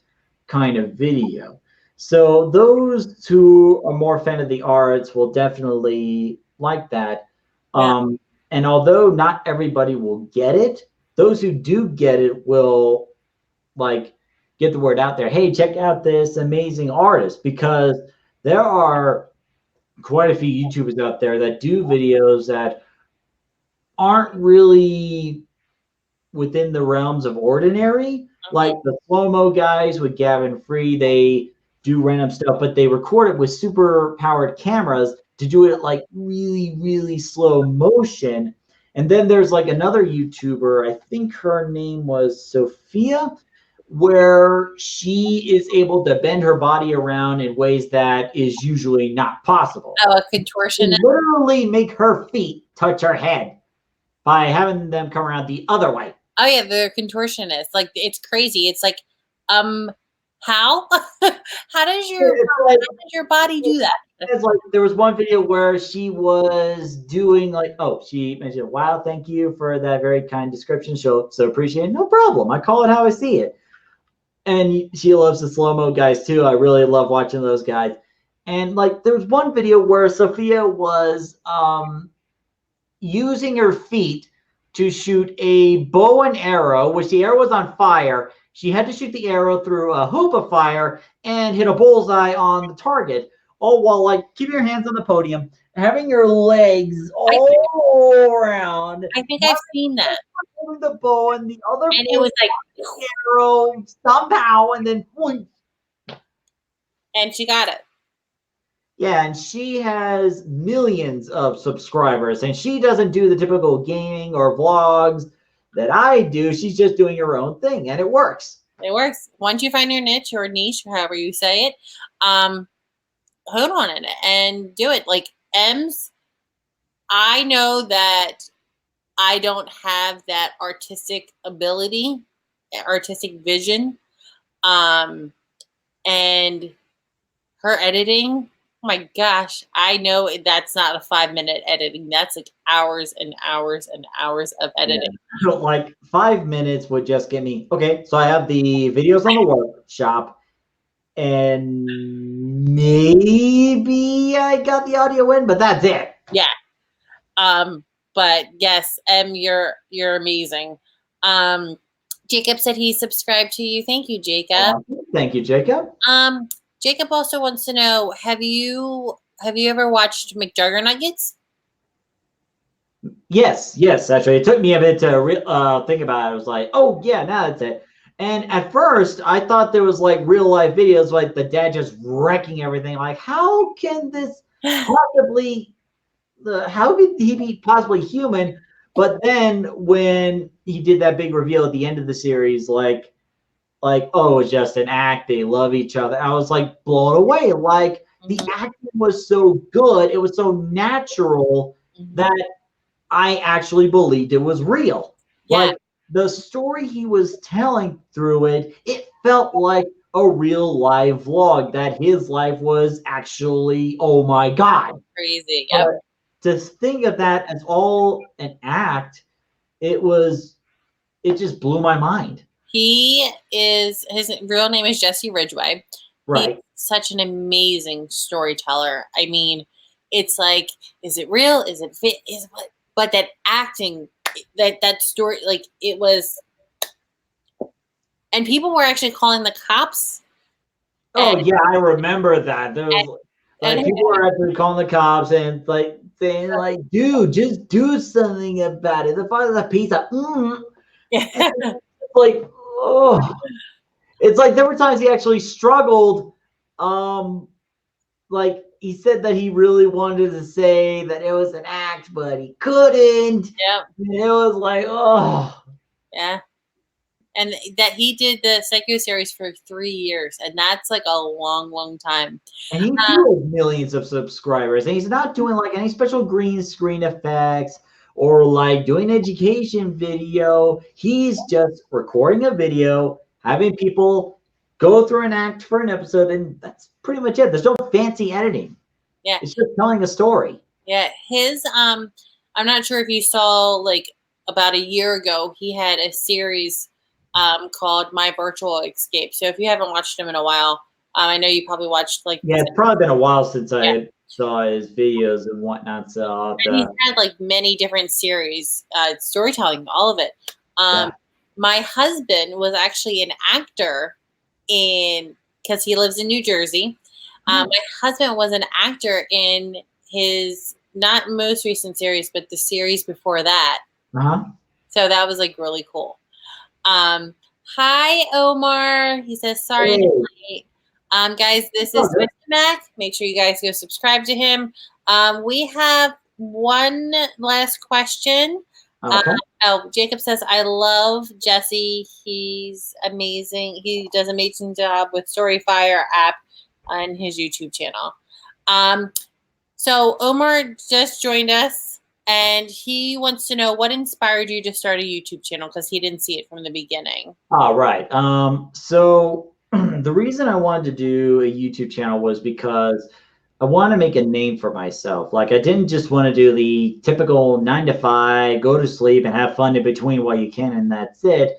kind of video. So those who are more fan of the arts will definitely like that. Yeah. And although not everybody will get it, those who do get it will like get the word out there. Hey, check out this amazing artist, because there are quite a few YouTubers out there that do videos that aren't really within the realms of ordinary. Like the slow-mo guys with Gavin Free, they do random stuff, but they record it with super powered cameras to do it like really, really slow motion. And then there's like another YouTuber, I think her name was Sophia, where she is able to bend her body around in ways that is usually not possible. Oh, a She contortionist. literally make her feet touch her head by having them come around the other way. Oh yeah, they're contortionists. Like it's crazy. It's like, how? how does your body do that? It's like there was one video where she was doing like, oh, she mentioned, wow, thank you for that very kind description. So appreciate it. No problem. I call it how I see it. And she loves the slow-mo guys too. I really love watching those guys. And like there was one video where Sophia was using her feet to shoot a bow and arrow, which the arrow was on fire. She had to shoot the arrow through a hoop of fire and hit a bullseye on the target, all while like keeping your hands on the podium, having your legs all around. I think I've seen that. The bow and the other, and it was like arrow somehow, and then and she got it. Yeah, and she has millions of subscribers, and she doesn't do the typical gaming or vlogs that I do. She's just doing her own thing, and it works. It works. Once you find your niche or however you say it, hold on it and do it. Like M's, I know that I don't have that artistic ability, artistic vision, and her editing. Oh my gosh, I know that's not a 5-minute editing. That's like hours and hours and hours of editing. Yeah. Like 5 minutes would just get me, okay, so I have the videos on the workshop, and maybe I got the audio in, but that's it. Yeah. But yes, you're amazing. Jacob said he subscribed to you. Thank you, Jacob. Thank you, Jacob. Jacob also wants to know, have you ever watched McJuggernuggets? Yes, actually. It took me a bit to think about it. I was like, oh, yeah, now that's it. And at first, I thought there was like real life videos, like the dad just wrecking everything. Like, how can this possibly, how could he be possibly human? But then when he did that big reveal at the end of the series, like, oh, it's just an act. They love each other. I was like blown away. Like the acting was so good. It was so natural that I actually believed it was real. Yeah. Like the story he was telling through it, it felt like a real live vlog that his life was actually, oh my God. Crazy. Yep. To think of that as all an act, it just blew my mind. His real name is Jesse Ridgway. Right. He's such an amazing storyteller. I mean, it's like, is it real? Is it fit? But that acting, that story, like it was, and people were actually calling the cops. Oh yeah, I remember that. There was people were actually calling the cops and like saying like, dude, just do something about it. The father's a piece of like, oh, it's like there were times he actually struggled. Like he said that he really wanted to say that it was an act, but he couldn't. Yeah. It was like, oh. Yeah. And that he did the Psycho series for 3 years, and that's like a long, long time. And he has millions of subscribers, and he's not doing like any special green screen effects or like doing education video. He's just recording a video, having people go through an act for an episode, and that's pretty much it. There's no fancy editing. Yeah. It's just telling a story. Yeah. His I'm not sure if you saw, like about a year ago, he had a series called My Virtual Escape. So if you haven't watched him in a while, I know you probably watched like. Yeah, it's probably been a while since I saw his videos and whatnot. So and he's had like many different series, storytelling, all of it. My husband was actually an actor because he lives in New Jersey. My husband was an actor in his not most recent series, but the series before that. So that was like really cool. Hi, Omar. He says, sorry. Hey. Guys, this is Tostemac. Make sure you guys go subscribe to him. We have one last question. Jacob says, I love Jesse. He's amazing. He does an amazing job with Storyfire app on his YouTube channel. So Omar just joined us, and he wants to know what inspired you to start a YouTube channel, because he didn't see it from the beginning. All right. So the reason I wanted to do a YouTube channel was because I want to make a name for myself. Like, I didn't just want to do the typical 9 to 5, go to sleep and have fun in between while you can, and that's it.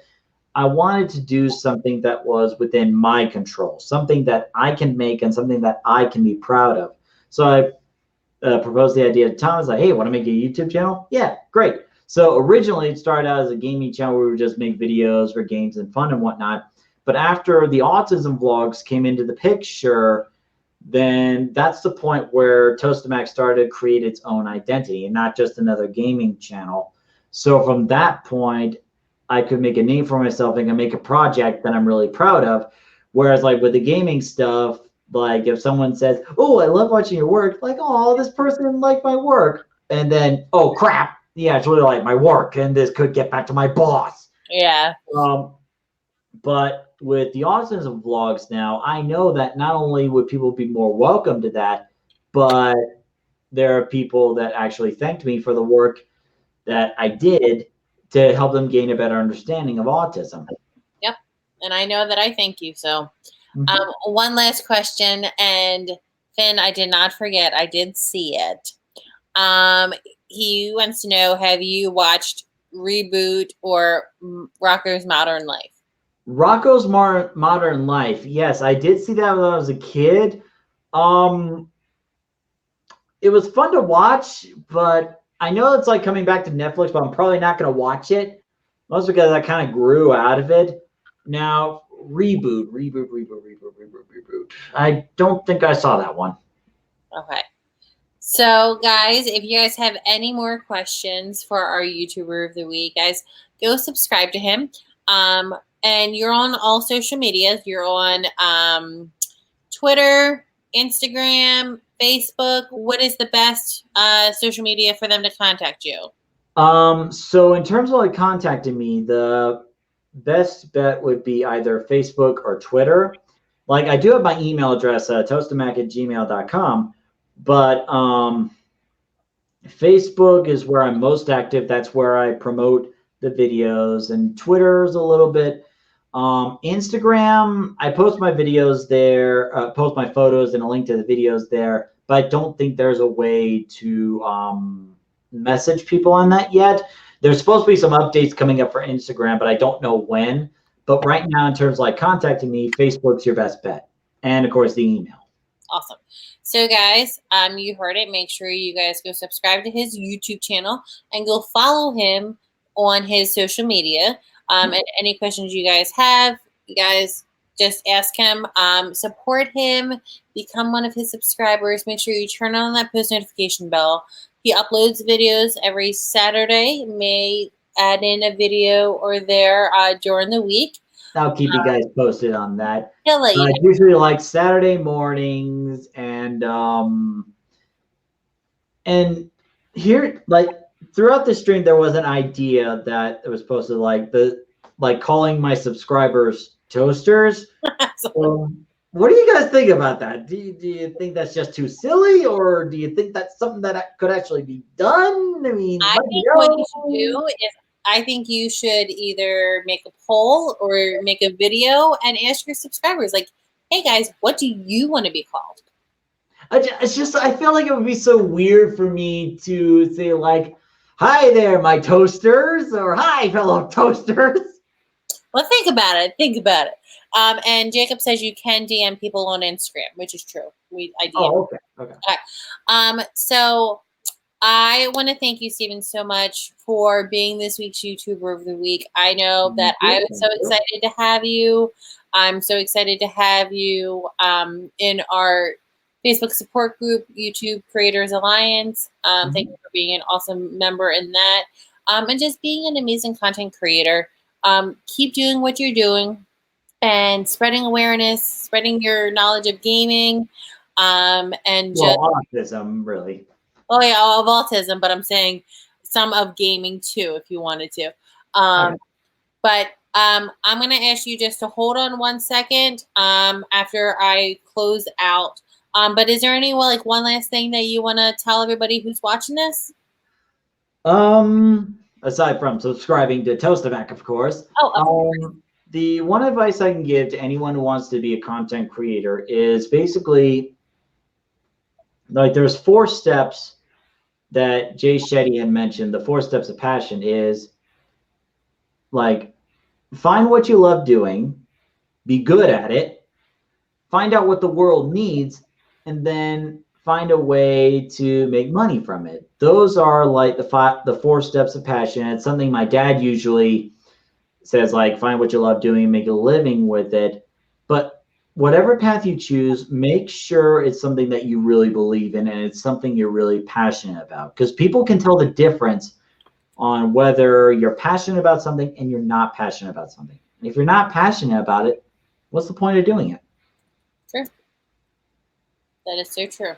I wanted to do something that was within my control, something that I can make and something that I can be proud of. So I proposed the idea to Tom. I was like, hey, want to make a YouTube channel? Yeah, great. So originally it started out as a gaming channel where we would just make videos for games and fun and whatnot. But after the autism vlogs came into the picture, then that's the point where Tostemac started to create its own identity and not just another gaming channel. So from that point, I could make a name for myself and can make a project that I'm really proud of. Whereas like with the gaming stuff, like if someone says, oh, I love watching your work, like, oh, this person liked my work. And then, oh, crap. Yeah, it's really like my work. And this could get back to my boss. Yeah. But with the autism vlogs now, I know that not only would people be more welcome to that, but there are people that actually thanked me for the work that I did to help them gain a better understanding of autism. Yep. And I know that I thank you. So one last question. And Finn, I did not forget. I did see it. He wants to know, have you watched Reboot or Rocko's Modern Life? Rocko's Modern Life. Yes, I did see that when I was a kid. It was fun to watch, but I know it's like coming back to Netflix, but I'm probably not going to watch it. Mostly because I kind of grew out of it. Now, Reboot. I don't think I saw that one. Okay. So, guys, if you guys have any more questions for our YouTuber of the week, guys, go subscribe to him. And you're on all social medias. You're on Twitter, Instagram, Facebook. What is the best social media for them to contact you? So in terms of like contacting me, the best bet would be either Facebook or Twitter. Like, I do have my email address, tostemac@gmail.com, but Facebook is where I'm most active. That's where I promote the videos, and Twitter is a little bit. Instagram, I post my videos there, post my photos and a link to the videos there, but I don't think there's a way to message people on that yet. There's supposed to be some updates coming up for Instagram, but I don't know when. But right now, in terms of like contacting me, Facebook's your best bet. And of course, the email. Awesome. So guys, you heard it. Make sure you guys go subscribe to his YouTube channel and go follow him on his social media. And any questions you guys have, you guys just ask him. Support him. Become one of his subscribers. Make sure you turn on that post notification bell. He uploads videos every Saturday. May add in a video or there during the week. I'll keep you guys posted on that. He'll let you know. Usually like Saturday mornings, and here, like, throughout the stream, there was an idea that it was supposed to like calling my subscribers toasters. What do you guys think about that? Do you think that's just too silly, or do you think that's something that could actually be done? I mean, I think what you should do is, I think you should either make a poll or make a video and ask your subscribers, like, hey guys, what do you want to be called? It's just, I feel like it would be so weird for me to say like, hi there, my toasters, or hi, fellow toasters. Well, think about it. Think about it. And Jacob says you can DM people on Instagram, which is true. I DM. Oh, okay. Okay. So I want to thank you, Stephen, so much for being this week's YouTuber of the week. I know that I was so excited to have you. I'm so excited to have you in our Facebook support group, YouTube Creators Alliance. Thank you for being an awesome member in that, and just being an amazing content creator. Keep doing what you're doing and spreading awareness, spreading your knowledge of gaming, and just autism, really. Oh yeah, of autism, but I'm saying some of gaming too, if you wanted to. But I'm going to ask you just to hold on 1 second after I close out. But is there any one last thing that you want to tell everybody who's watching this? Aside from subscribing to Tostemac, of course. The one advice I can give to anyone who wants to be a content creator is basically like there's 4 steps that Jay Shetty had mentioned. The 4 steps of passion is like find what you love doing, be good at it, find out what the world needs, and then find a way to make money from it. Those are like the 4 steps of passion. It's something my dad usually says, like, find what you love doing, make a living with it. But whatever path you choose, make sure it's something that you really believe in and it's something you're really passionate about. Because people can tell the difference on whether you're passionate about something and you're not passionate about something. And if you're not passionate about it, what's the point of doing it? True. That is so true.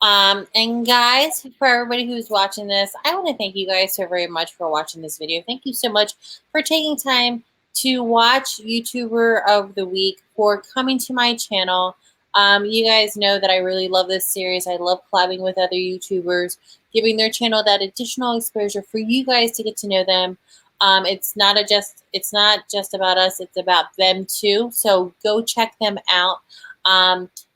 And guys, for everybody who's watching this, I want to thank you guys so very much for watching this video. Thank you so much for taking time to watch YouTuber of the Week, for coming to my channel. You guys know that I really love this series. I love collabing with other YouTubers, giving their channel that additional exposure for you guys to get to know them. It's not just about us, it's about them too. So go check them out.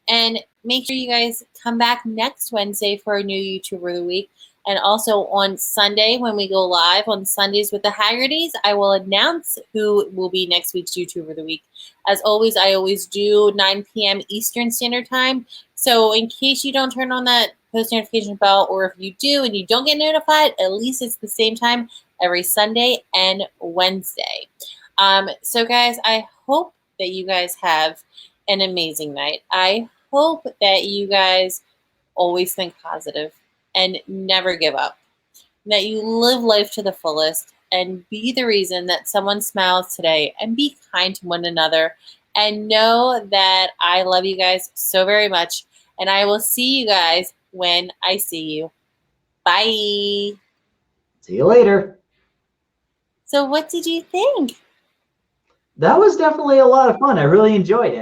And make sure you guys come back next Wednesday for a new YouTuber of the Week. And also on Sunday, when we go live on Sundays with the Hagertys, I will announce who will be next week's YouTuber of the Week. As always, I always do 9 p.m. Eastern Standard Time. So in case you don't turn on that post notification bell, or if you do and you don't get notified, at least it's the same time every Sunday and Wednesday. So guys, I hope that you guys have an amazing night. I hope that you guys always think positive and never give up, that you live life to the fullest and be the reason that someone smiles today, and be kind to one another, and know that I love you guys so very much, and I will see you guys when I see you. Bye. See you later. So what did you think? That was definitely a lot of fun. I really enjoyed it.